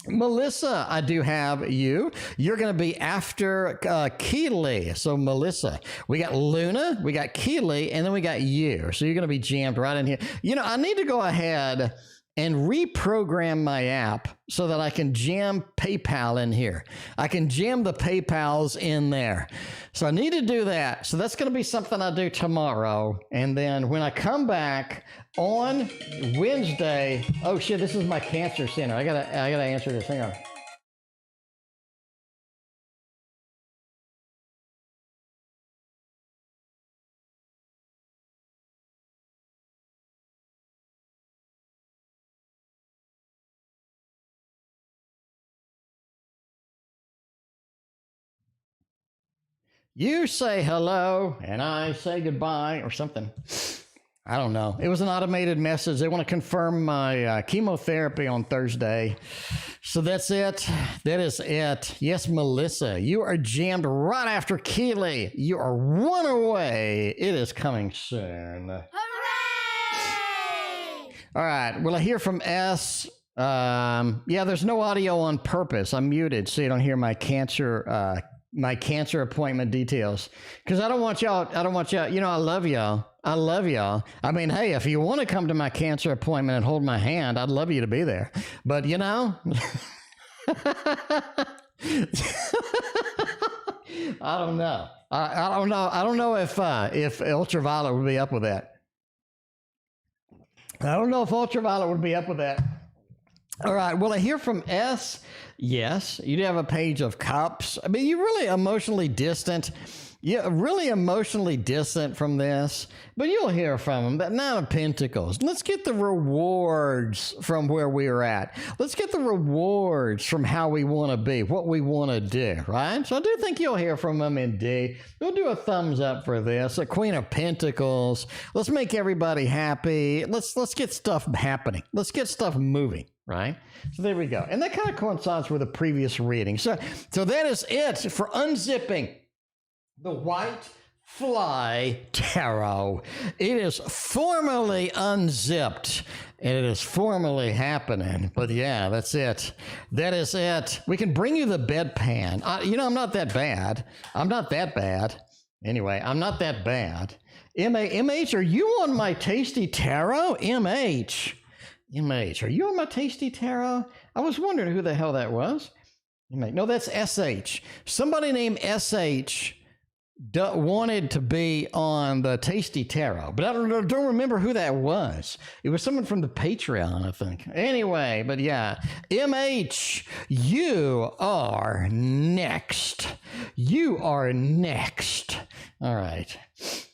Melissa, I do have you. You're going to be after Keeli. So, Melissa, we got Luna, we got Keeli, and then we got you. So, you're going to be jammed right in here. You know, I need to go ahead and reprogram my app so that I can jam PayPal in here. I can jam the PayPals in there. So I need to do that. So that's going to be something I do tomorrow. And then when I come back on Wednesday, oh shit, this is my cancer center. I gotta answer this. Hang on. You say hello and I say goodbye or something. I don't know. It was an automated message. They want to confirm my chemotherapy on Thursday. So that's it. That is it. Yes, Melissa, you are jammed right after Keeli. You are one away. It is coming soon. Hooray! All right. Will I hear from S? Yeah, there's no audio on purpose. I'm muted so you don't hear my cancer appointment details. Because I don't want y'all, you know, I love y'all. I mean, hey, if you want to come to my cancer appointment and hold my hand, I'd love you to be there. But, you know, I don't know. I don't know if Ultraviolet would be up with that. I don't know if Ultraviolet would be up with that. All right. Will I hear from S? Yes. You do have a Page of Cups. I mean, you're really emotionally distant. Yeah, really emotionally distant from this, but you'll hear from them. That Nine of Pentacles. Let's get the rewards from where we are at. Let's get the rewards from how we want to be, what we want to do, right? So I do think you'll hear from them in D. We'll do a thumbs up for this. A Queen of Pentacles. Let's make everybody happy. Let's get stuff happening. Let's get stuff moving. Right? So there we go. And that kind of coincides with the previous reading. So that is it for unzipping the white w.fly tarot. It is formally unzipped. And it is formally happening. But yeah, that's it. That is it. We can bring you the bedpan. I'm not that bad. I'm not that bad. Anyway, I'm not that bad. MH, are you on my Tasty Tarot? MH, are you on my Tasty Tarot? I was wondering who the hell that was. No, that's SH. Somebody named SH wanted to be on the Tasty Tarot, but I don't remember who that was. It was someone from the Patreon, I think. Anyway, but yeah, MH, you are next. You are next. All right.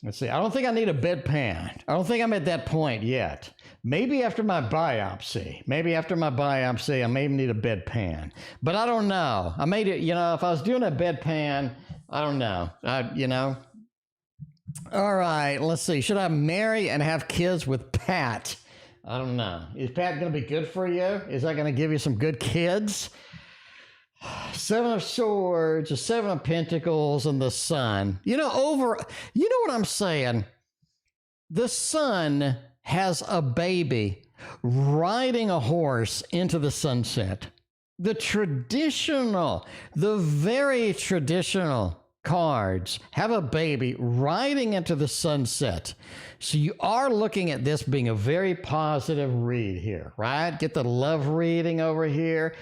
Let's see. I don't think I need a bedpan. I don't think I'm at that point yet. Maybe after my biopsy. I may need a bedpan. But I don't know. I made it, if I was doing a bedpan, I don't know. All right, let's see. Should I marry and have kids with Pat? I don't know. Is Pat going to be good for you? Is that going to give you some good kids? Seven of Swords, the Seven of Pentacles, and the Sun. You know what I'm saying? The Sun has a baby riding a horse into the sunset. The very traditional cards have a baby riding into the sunset. So you are looking at this being a very positive read here, right? Get the love reading over here.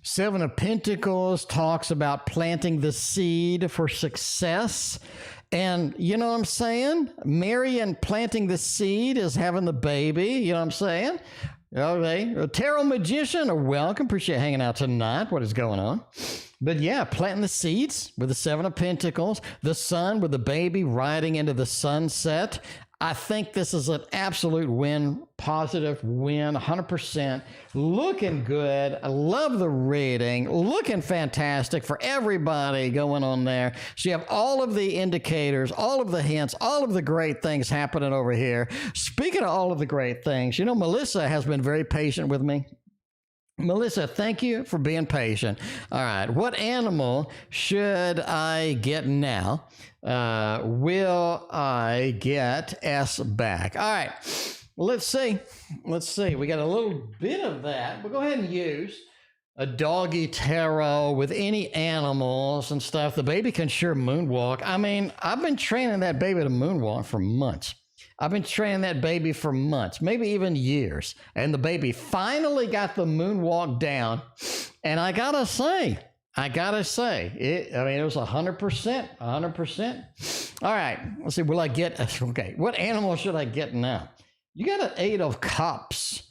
Seven of Pentacles talks about planting the seed for success. And you know what I'm saying? Mary and planting the seed is having the baby. You know what I'm saying? Okay, a tarot magician, welcome. Appreciate hanging out tonight. What is going on? But yeah, planting the seeds with the Seven of Pentacles, the Sun with the baby riding into the sunset. I think this is an absolute win, positive win, 100%. Looking good. I love the reading. Looking fantastic for everybody going on there. So you have all of the indicators, all of the hints, all of the great things happening over here. Speaking of all of the great things, Melissa has been very patient with me. Melissa, thank you for being patient. All right, what animal should I get now? Will I get S back? All right, let's see. We got a little bit of that. We'll go ahead and use a doggy tarot with any animals and stuff. The baby can sure moonwalk. I mean, I've been training that baby to moonwalk for months. Maybe even years. And the baby finally got the moonwalk down. And I gotta say, it was 100%. All right, let's see, what animal should I get now? You got an Eight of Cups.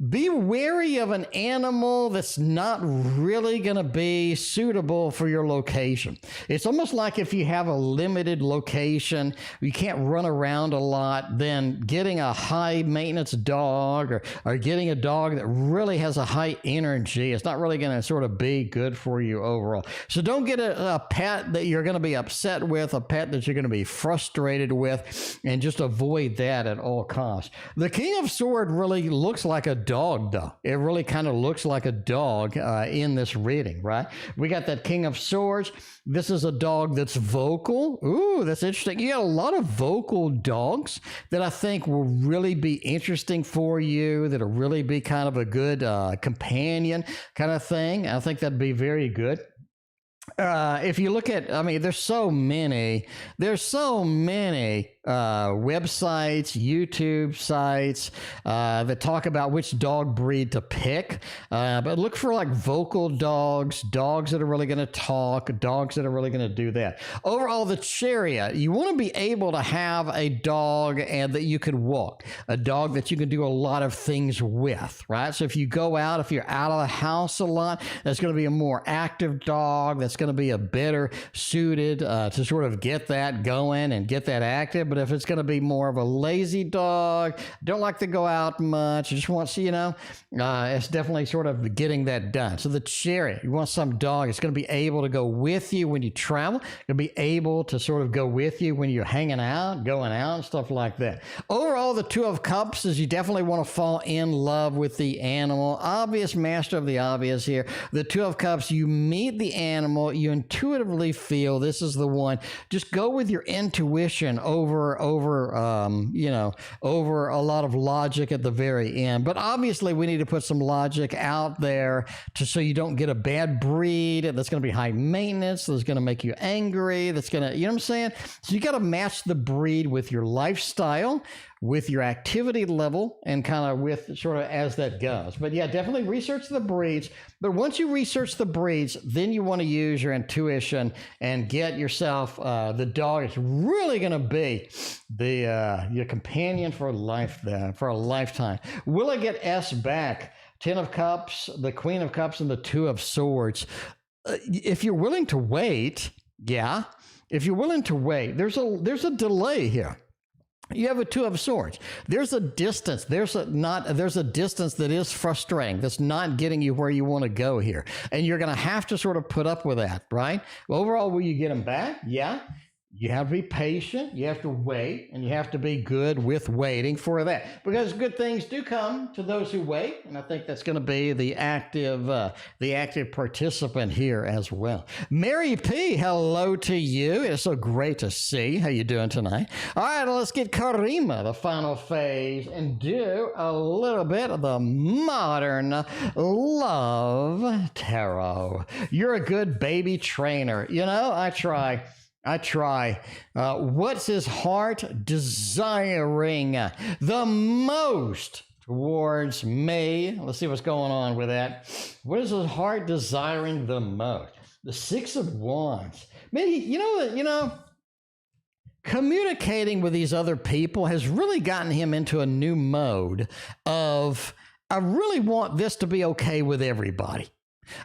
Be wary of an animal that's not really going to be suitable for your location. It's almost like if you have a limited location, you can't run around a lot, then getting a high maintenance dog or getting a dog that really has a high energy, it's not really going to sort of be good for you overall. So don't get a pet that you're going to be upset with, a pet that you're going to be frustrated with, and just avoid that at all costs. The King of Swords really looks like a dog, though. It really kind of looks like a dog in this reading, right? We got that King of Swords. This is a dog that's vocal. Ooh, that's interesting. You got a lot of vocal dogs that I think will really be interesting for you, that'll really be kind of a good companion kind of thing. I think that'd be very good. If you look at, there's so many websites, YouTube sites that talk about which dog breed to pick. But look for like vocal dogs that are really going to talk, dogs that are really going to do that. Overall, the Chariot, you want to be able to have a dog and that you can walk, a dog that you can do a lot of things with, right? So if you go out, if you're out of the house a lot, that's going to be a more active dog. That's going to be a better suited to sort of get that going and get that active. But if it's going to be more of a lazy dog, don't like to go out much, just wants to, it's definitely sort of getting that done. So the Chariot, you want some dog that's going to be able to go with you when you travel, going to be able to sort of go with you when you're hanging out, going out, and stuff like that. Overall, the Two of Cups is you definitely want to fall in love with the animal. Obvious, master of the obvious here. The Two of Cups, you meet the animal normal. You intuitively feel this is the one. Just go with your intuition over a lot of logic at the very end. But obviously, we need to put some logic out there so you don't get a bad breed that's going to be high maintenance, that's going to make you angry, that's going to, you know what I'm saying? So you got to match the breed with your lifestyle, with your activity level, and kind of with sort of as that goes. But yeah, definitely research the breeds. But once you research the breeds, then you want to use your intuition and get yourself the dog is really going to be your companion for life, for a lifetime. Will I get S back? 10 of Cups, the Queen of Cups, and the 2 of Swords. If you're willing to wait, yeah. If you're willing to wait, there's a delay here. You have a 2 of Swords. There's a distance. There's a distance that is frustrating. That's not getting you where you want to go here. And you're going to have to sort of put up with that, right? Well, overall, will you get them back? Yeah. You have to be patient, you have to wait, and you have to be good with waiting for that. Because good things do come to those who wait, and I think that's going to be the active participant here as well. Mary P, hello to you. It's so great to see. How you doing tonight? All right, let's get Karima, the final phase, and do a little bit of the modern love tarot. You're a good baby trainer. You know, I try. What's his heart desiring the most towards me? Let's see what's going on with that. What is his heart desiring the most? The 6 of Wands. Maybe, you know, communicating with these other people has really gotten him into a new mode of, I really want this to be okay with everybody.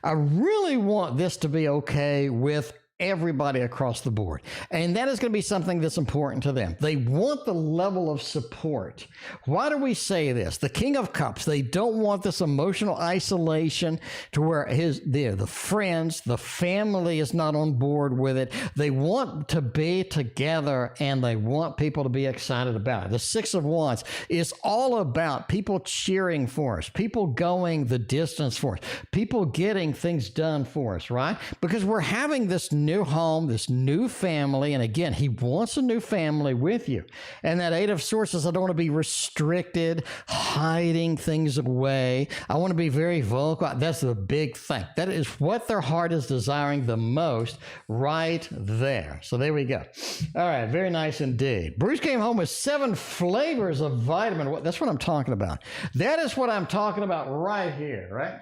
I really want this to be okay with everybody across the board. And that is going to be something that's important to them. They want the level of support. Why do we say this? The King of Cups, they don't want this emotional isolation to where the friends, the family is not on board with it. They want to be together and they want people to be excited about it. The 6 of Wands is all about people cheering for us, people going the distance for us, people getting things done for us, right? Because we're having this new home, this new family. And again, he wants a new family with you. And that 8 of Swords says, I don't want to be restricted, hiding things away. I want to be very vocal. That's the big thing. That is what their heart is desiring the most right there. So there we go. All right. Very nice indeed. Bruce came home with 7 flavors of vitamin. That's what I'm talking about. That is what I'm talking about right here, right?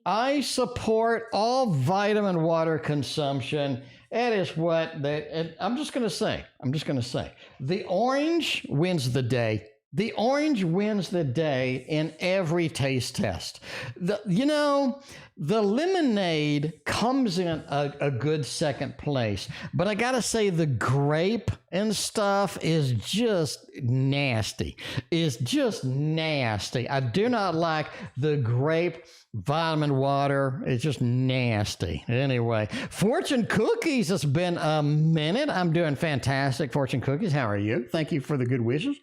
I support all vitamin water consumption. That is what I'm just going to say. The orange wins the day. The orange wins the day in every taste test. The lemonade comes in a good second place, but I got to say the grape and stuff is just nasty. It's just nasty. I do not like the grape vitamin water. It's just nasty. Anyway, Fortune Cookies, it's been a minute. I'm doing fantastic. Fortune Cookies, how are you? Thank you for the good wishes.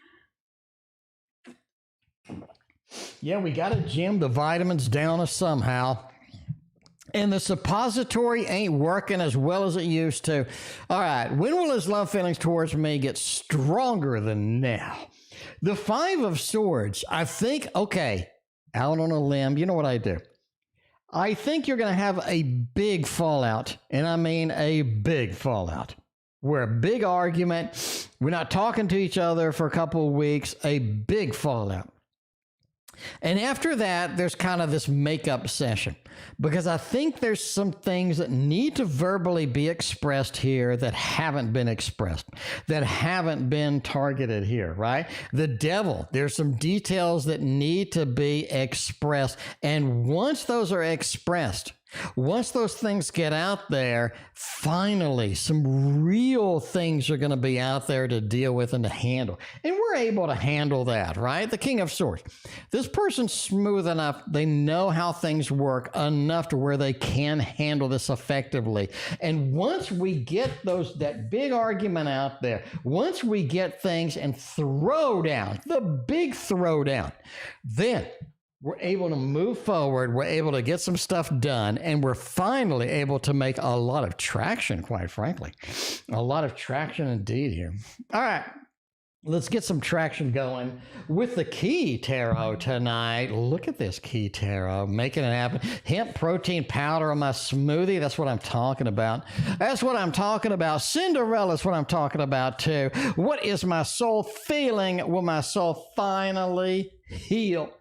Yeah, we got to jam the vitamins down somehow. And the suppository ain't working as well as it used to. All right, when will his love feelings towards me get stronger than now? The 5 of Swords, I think, okay, out on a limb, you know what I do? I think you're going to have a big fallout, and I mean a big fallout. We're a big argument. We're not talking to each other for a couple of weeks, a big fallout. And after that, there's kind of this makeup session, because I think there's some things that need to verbally be expressed here that haven't been expressed, that haven't been targeted here, right? The Devil, there's some details that need to be expressed. And once those are expressed, once those things get out there, finally, some real things are going to be out there to deal with and to handle. And we're able to handle that, right? The King of Swords. This person's smooth enough. They know how things work enough to where they can handle this effectively. And once we get that big argument out there, once we get things and throw down, the big throwdown, then We're able to move forward. We're able to get some stuff done. And we're finally able to make a lot of traction, quite frankly. A lot of traction indeed here. All right. Let's get some traction going with the Key Tarot tonight. Look at this Key Tarot, making it happen. Hemp protein powder on my smoothie. That's what I'm talking about. That's what I'm talking about. Cinderella's what I'm talking about too. What is my soul feeling? Will my soul finally heal?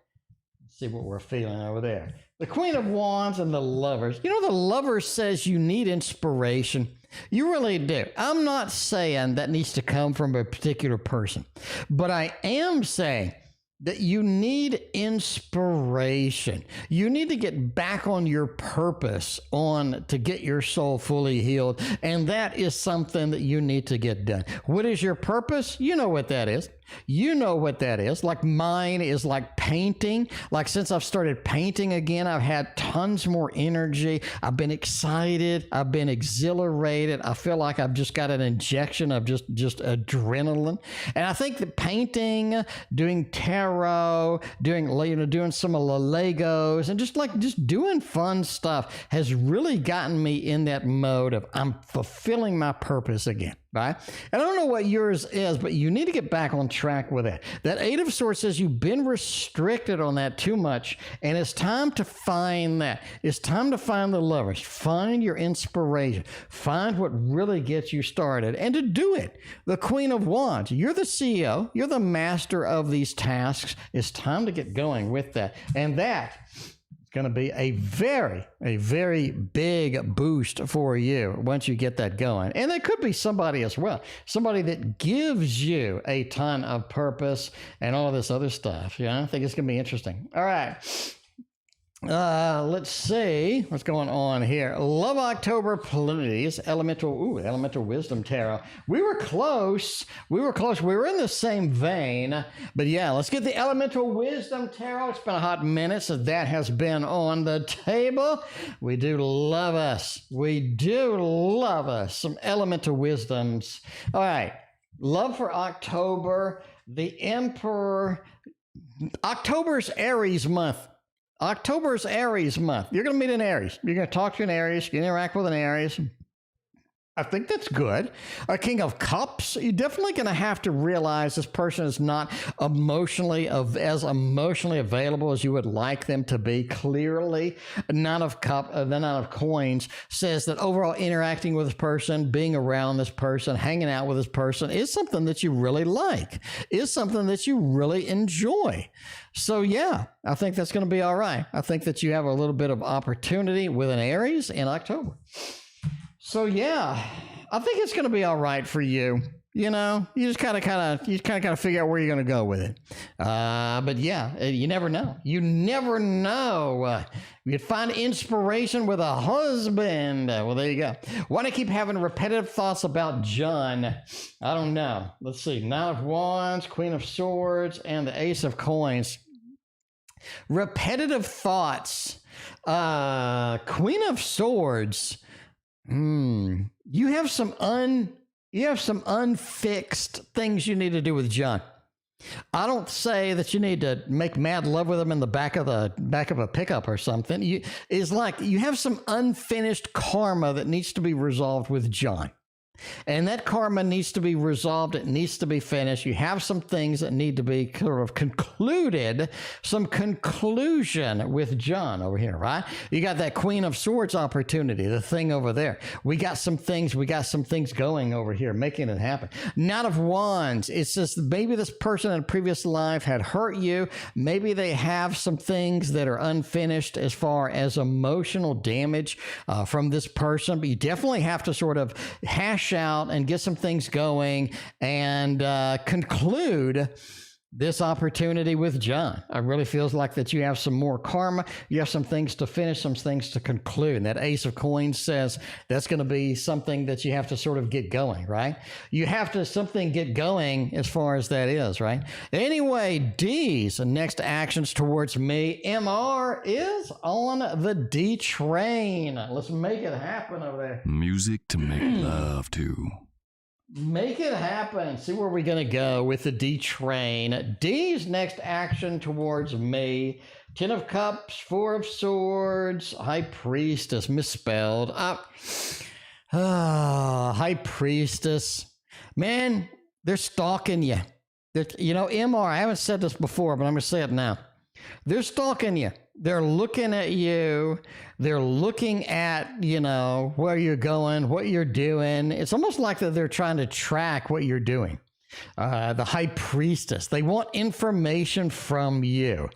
Let's see what we're feeling over there. The Queen of Wands and the Lovers. You know, the Lovers says you need inspiration. You really do. I'm not saying that needs to come from a particular person, but I am saying that you need inspiration. You need to get back on your purpose to get your soul fully healed. And that is something that you need to get done. What is your purpose? You know what that is. You know what that is. Like mine is like painting. Like since I've started painting again, I've had tons more energy. I've been excited. I've been exhilarated. I feel like I've just got an injection of just adrenaline. And I think that painting, doing tarot, doing some of the Legos and just doing fun stuff has really gotten me in that mode of I'm fulfilling my purpose again. Right? And I don't know what yours is, but you need to get back on track with it. That Eight of Swords says you've been restricted on that too much, and it's time to find that. It's time to find the Lovers. Find your inspiration. Find what really gets you started, and to do it. The Queen of Wands, you're the CEO. You're the master of these tasks. It's time to get going with that. And that going to be a very big boost for you once you get that going. And it could be somebody as well, somebody that gives you a ton of purpose and all this other stuff. Yeah, I think it's going to be interesting. All right. Let's see what's going on here. Love October Polarities, Elemental Wisdom Tarot. We were close. We were in the same vein. But yeah, let's get the Elemental Wisdom Tarot. It's been a hot minute since that has been on the table. We do love us. Some Elemental Wisdoms. All right. Love for October. The Emperor. October's Aries month. October's Aries month. You're going to meet an Aries. You're going to talk to an Aries. You're going to interact with an Aries. I think that's good. A King of Cups. You're definitely going to have to realize this person is not as emotionally available as you would like them to be. Clearly, the Nine of Coins says that overall interacting with this person, being around this person, hanging out with this person is something that you really like, is something that you really enjoy. So yeah, I think that's going to be all right. I think that you have a little bit of opportunity with an Aries in October. So yeah, I think it's going to be all right for you. You know, you just kind of figure out where you're going to go with it. But yeah, you never know. You never know. You'd find inspiration with a husband. Well, there you go. Why do I keep having repetitive thoughts about John? I don't know. Let's see. Nine of Wands, Queen of Swords, and the Ace of Coins. Repetitive thoughts. Queen of Swords. You have some unfixed things you need to do with John. I don't say that you need to make mad love with him in the back of a pickup or something. It's like you have some unfinished karma that needs to be resolved with John. And that karma needs to be resolved. It needs to be finished. You have some things that need to be sort of concluded, some conclusion with John over here, right? You got that Queen of Swords opportunity, the thing over there. We got some things going over here, making it happen. Knight of Wands. It's just maybe this person in a previous life had hurt you. Maybe they have some things that are unfinished as far as emotional damage from this person, but you definitely have to sort of hash out and get some things going and conclude this opportunity with John. It really feels like that you have some more karma. You have some things to finish, some things to conclude. And that Ace of Coins says that's going to be something that you have to sort of get going, right? You have to something get going as far as that is, right? Anyway, D's next actions towards me. MR is on the D train. Let's make it happen over there. Music to make love to. Make it happen. See where we're going to go with the D train. D's next action towards me. Ten of Cups, Four of Swords, High Priestess, misspelled. High Priestess. Man, they're stalking you. MR, I haven't said this before, but I'm going to say it now. They're stalking you. They're looking at you. They're looking at, where you're going, what you're doing. It's almost like that they're trying to track what you're doing. The High Priestess. They want information from you.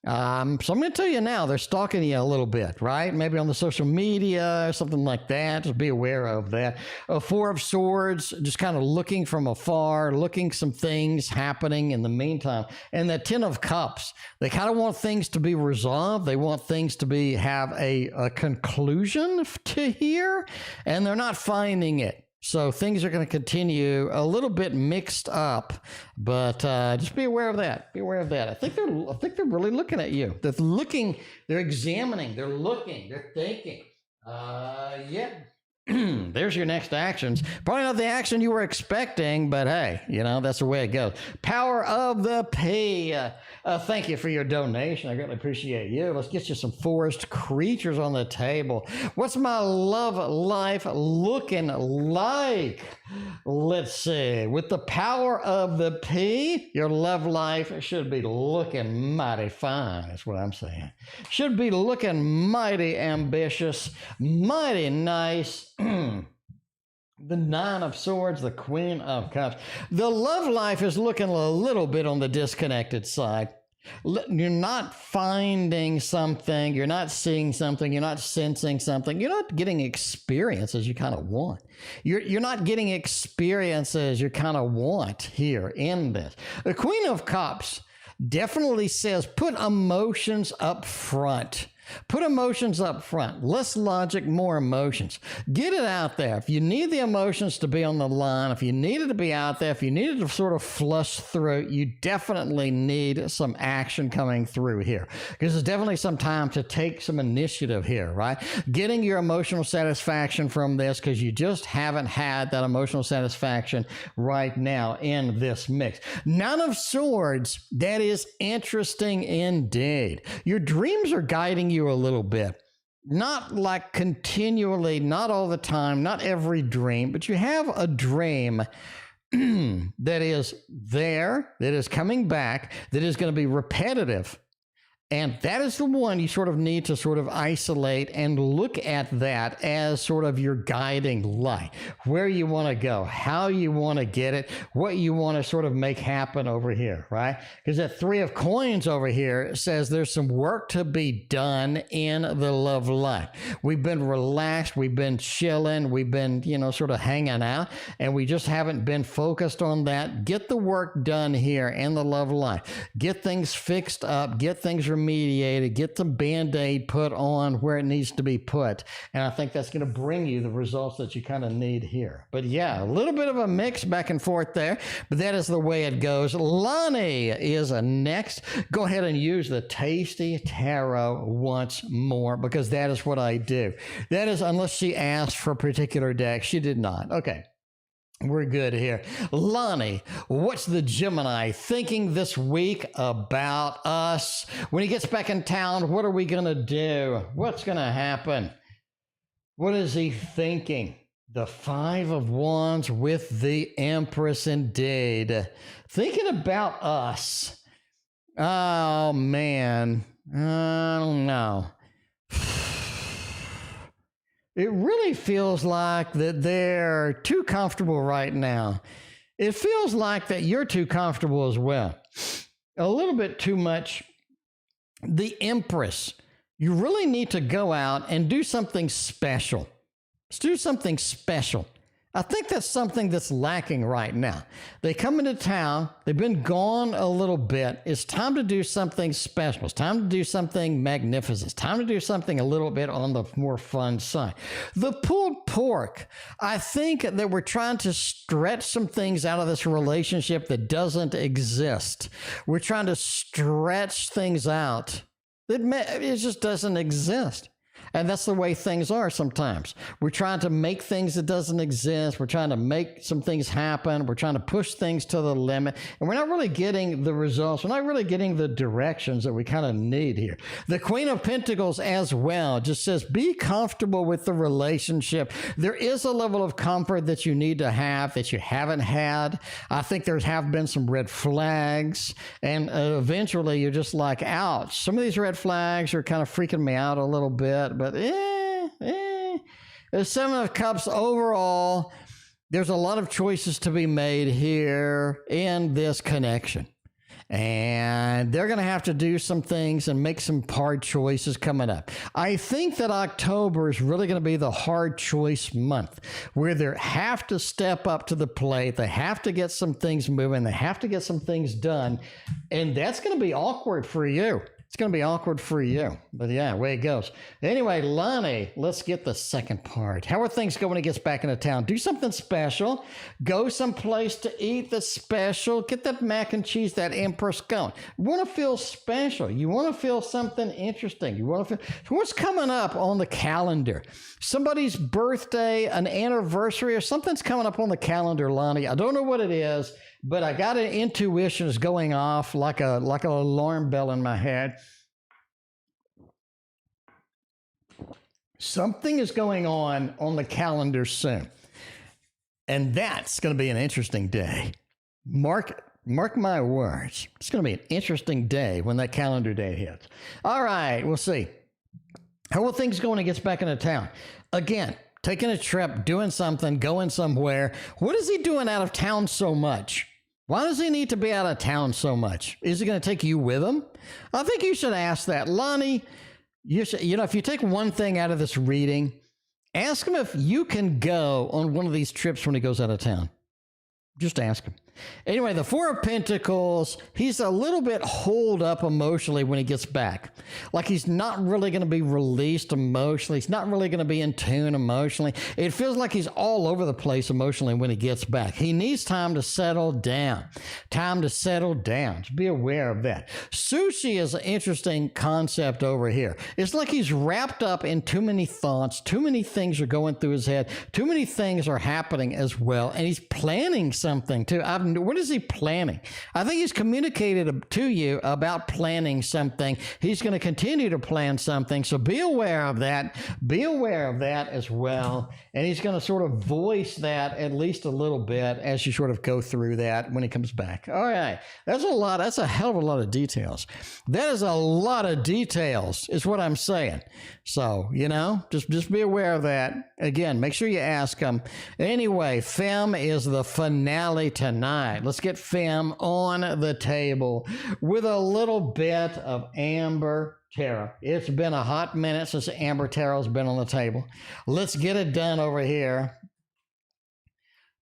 So I'm going to tell you now, they're stalking you a little bit, right? Maybe on the social media or something like that. Just be aware of that. Four of Swords, just kind of looking from afar, looking some things happening in the meantime. And the Ten of Cups, they kind of want things to be resolved. They want things to have a conclusion to here, and they're not finding it. So things are going to continue a little bit mixed up, but just be aware of that. Be aware of that. I think they're really looking at you. They're looking. They're examining. They're looking. They're thinking. Yeah. There's your next actions. Probably not the action you were expecting, but hey, that's the way it goes. Power of the P. Thank you for your donation. I greatly appreciate you. Let's get you some forest creatures on the table. What's my love life looking like? Let's see. With the power of the P, your love life should be looking mighty fine. That's what I'm saying. Should be looking mighty ambitious, mighty nice. The Nine of Swords, the Queen of Cups. The love life is looking a little bit on the disconnected side. You're not finding something. You're not seeing something. You're not sensing something. You're not getting experiences you kind of want. You're not getting experiences you kind of want here in this. The Queen of Cups definitely says put emotions up front. Put emotions up front. Less logic, more emotions. Get it out there. If you need the emotions to be on the line, if you need it to be out there, if you need it to sort of flush through, you definitely need some action coming through here. Because there's definitely some time to take some initiative here, right? Getting your emotional satisfaction from this, because you just haven't had that emotional satisfaction right now in this mix. Nine of Swords, that is interesting indeed. Your dreams are guiding you a little bit, not like continually, not all the time, not every dream, but you have a dream that is there, that is coming back, that is going to be repetitive. And that is the one you sort of need to sort of isolate and look at that as sort of your guiding light, where you want to go, how you want to get it, what you want to sort of make happen over here, right? Because that Three of Coins over here says there's some work to be done in the love life. We've been relaxed, we've been chilling, we've been, sort of hanging out, and we just haven't been focused on that. Get the work done here in the love life. Get things fixed up, get things remediated, get the Band-Aid put on where it needs to be put. And I think that's going to bring you the results that you kind of need here. But yeah, a little bit of a mix back and forth there, but that is the way it goes. Lani is next. Go ahead and use the Tasty Tarot once more, because that is what I do. That is, unless she asked for a particular deck. She did not. Okay. We're good here. Lani, what's the Gemini thinking this week about us? When he gets back in town, what are we going to do? What's going to happen? What is he thinking? The Five of Wands with the Empress indeed. Thinking about us. Oh, man. I don't know. It really feels like that they're too comfortable right now. It feels like that you're too comfortable as well. A little bit too much. The Empress, you really need to go out and do something special. Let's do something special. I think that's something that's lacking right now. They come into town. They've been gone a little bit. It's time to do something special. It's time to do something magnificent. It's time to do something a little bit on the more fun side. The pulled pork. I think that we're trying to stretch some things out of this relationship that doesn't exist. We're trying to stretch things out. It just doesn't exist. And that's the way things are sometimes. We're trying to make things that doesn't exist. We're trying to make some things happen. We're trying to push things to the limit. And we're not really getting the results. We're not really getting the directions that we kind of need here. The Queen of Pentacles as well just says, be comfortable with the relationship. There is a level of comfort that you need to have that you haven't had. I think there have been some red flags. And eventually you're just like, ouch. Some of these red flags are kind of freaking me out a little bit. But the Seven of Cups overall, there's a lot of choices to be made here in this connection. And they're going to have to do some things and make some hard choices coming up. I think that October is really going to be the hard choice month where they have to step up to the plate. They have to get some things moving. They have to get some things done. And that's going to be awkward for you. It's going to be awkward for you, but yeah, way it goes. Anyway, Lani, let's get the second part. How are things going when he gets back into town? Do something special. Go someplace to eat that's special. Get that mac and cheese, that Empress going. You want to feel special. You want to feel something interesting. You want to feel what's coming up on the calendar. Somebody's birthday, an anniversary, or something's coming up on the calendar, Lani. I don't know what it is, but I got an intuition is going off like an alarm bell in my head. Something is going on the calendar soon. And that's going to be an interesting day. Mark my words. It's going to be an interesting day when that calendar day hits. All right, we'll see. How will things go when he gets back into town? Again, taking a trip, doing something, going somewhere. What is he doing out of town so much? Why does he need to be out of town so much? Is he going to take you with him? I think you should ask that. Lani, if you take one thing out of this reading, ask him if you can go on one of these trips when he goes out of town. Just ask him. Anyway, the Four of Pentacles, he's a little bit holed up emotionally when he gets back. Like he's not really going to be released emotionally. He's not really going to be in tune emotionally. It feels like he's all over the place emotionally when he gets back. He needs time to settle down. Time to settle down. Just be aware of that. Sushi is an interesting concept over here. It's like he's wrapped up in too many thoughts. Too many things are going through his head. Too many things are happening as well. And he's planning something too. What is he planning? I think he's communicated to you about planning something. He's going to continue to plan something. So be aware of that. Be aware of that as well. And he's going to sort of voice that at least a little bit as you sort of go through that when he comes back. All right. That's a lot. That's a hell of a lot of details. That is a lot of details is what I'm saying. So, just be aware of that. Again, make sure you ask him. Anyway, Femme is the finale tonight. Let's get Femme on the table with a little bit of Amber Tarot. It's been a hot minute since Amber Tarot's been on the table. Let's get it done over here.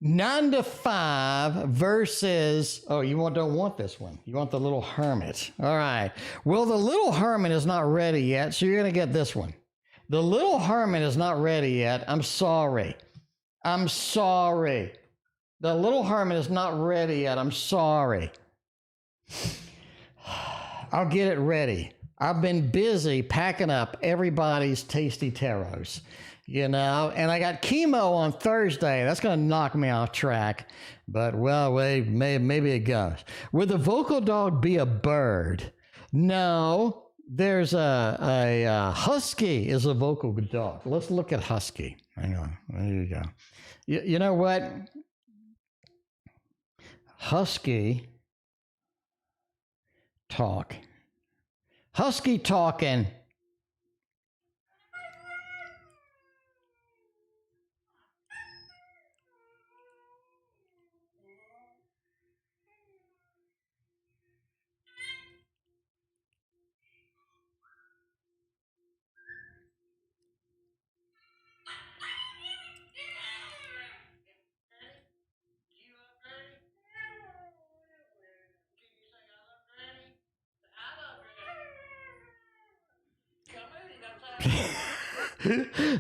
9 to 5 versus, don't want this one. You want the little hermit. All right. Well, the little hermit is not ready yet, so you're going to get this one. The little hermit is not ready yet. I'm sorry. The little hermit is not ready yet. I'm sorry. I'll get it ready. I've been busy packing up everybody's tasty tarots. And I got chemo on Thursday. That's going to knock me off track. But, maybe it goes. Would the vocal dog be a bird? No, there's a husky is a vocal dog. Let's look at husky. Hang on. There you go. You know what? Husky talk. Husky talking.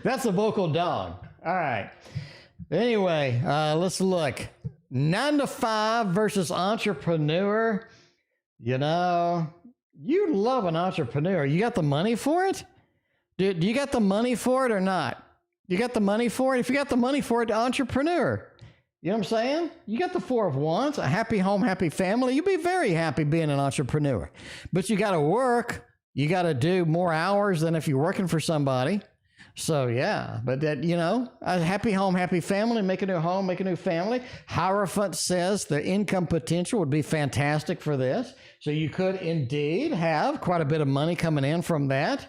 That's a vocal dog. All right. Anyway, let's look. 9 to 5 versus entrepreneur. You love an entrepreneur. You got the money for it? Do you got the money for it or not? You got the money for it? If you got the money for it, entrepreneur. You know what I'm saying? You got the Four of Wands, a happy home, happy family. You'll be very happy being an entrepreneur. But you got to work. You got to do more hours than if you're working for somebody. So, yeah, but that, you know, a happy home, happy family, make a new home, make a new family. Hierophant says the income potential would be fantastic for this. So you could indeed have quite a bit of money coming in from that.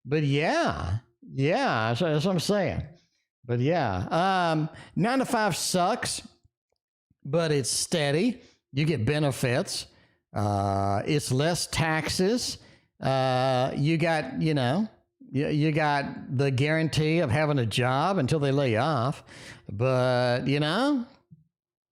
But yeah, that's what I'm saying. But yeah, 9 to 5 sucks, but it's steady. You get benefits. It's less taxes. You got, you know, you got the guarantee of having a job until they lay you off. But, you know,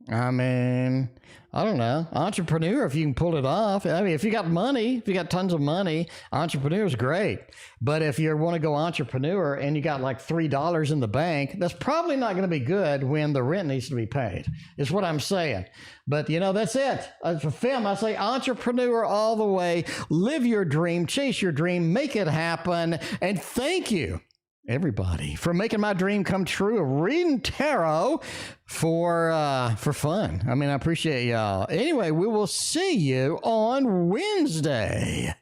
I mean, I don't know. Entrepreneur, if you can pull it off. I mean, if you got money, if you got tons of money, entrepreneur is great. But if you want to go entrepreneur and you got like $3 in the bank, that's probably not going to be good when the rent needs to be paid, is what I'm saying. But, you know, that's it. For Femme, I say entrepreneur all the way. Live your dream, chase your dream, make it happen. And thank you, everybody, for making my dream come true of reading tarot for fun. I mean, I appreciate y'all. Anyway, we will see you on Wednesday.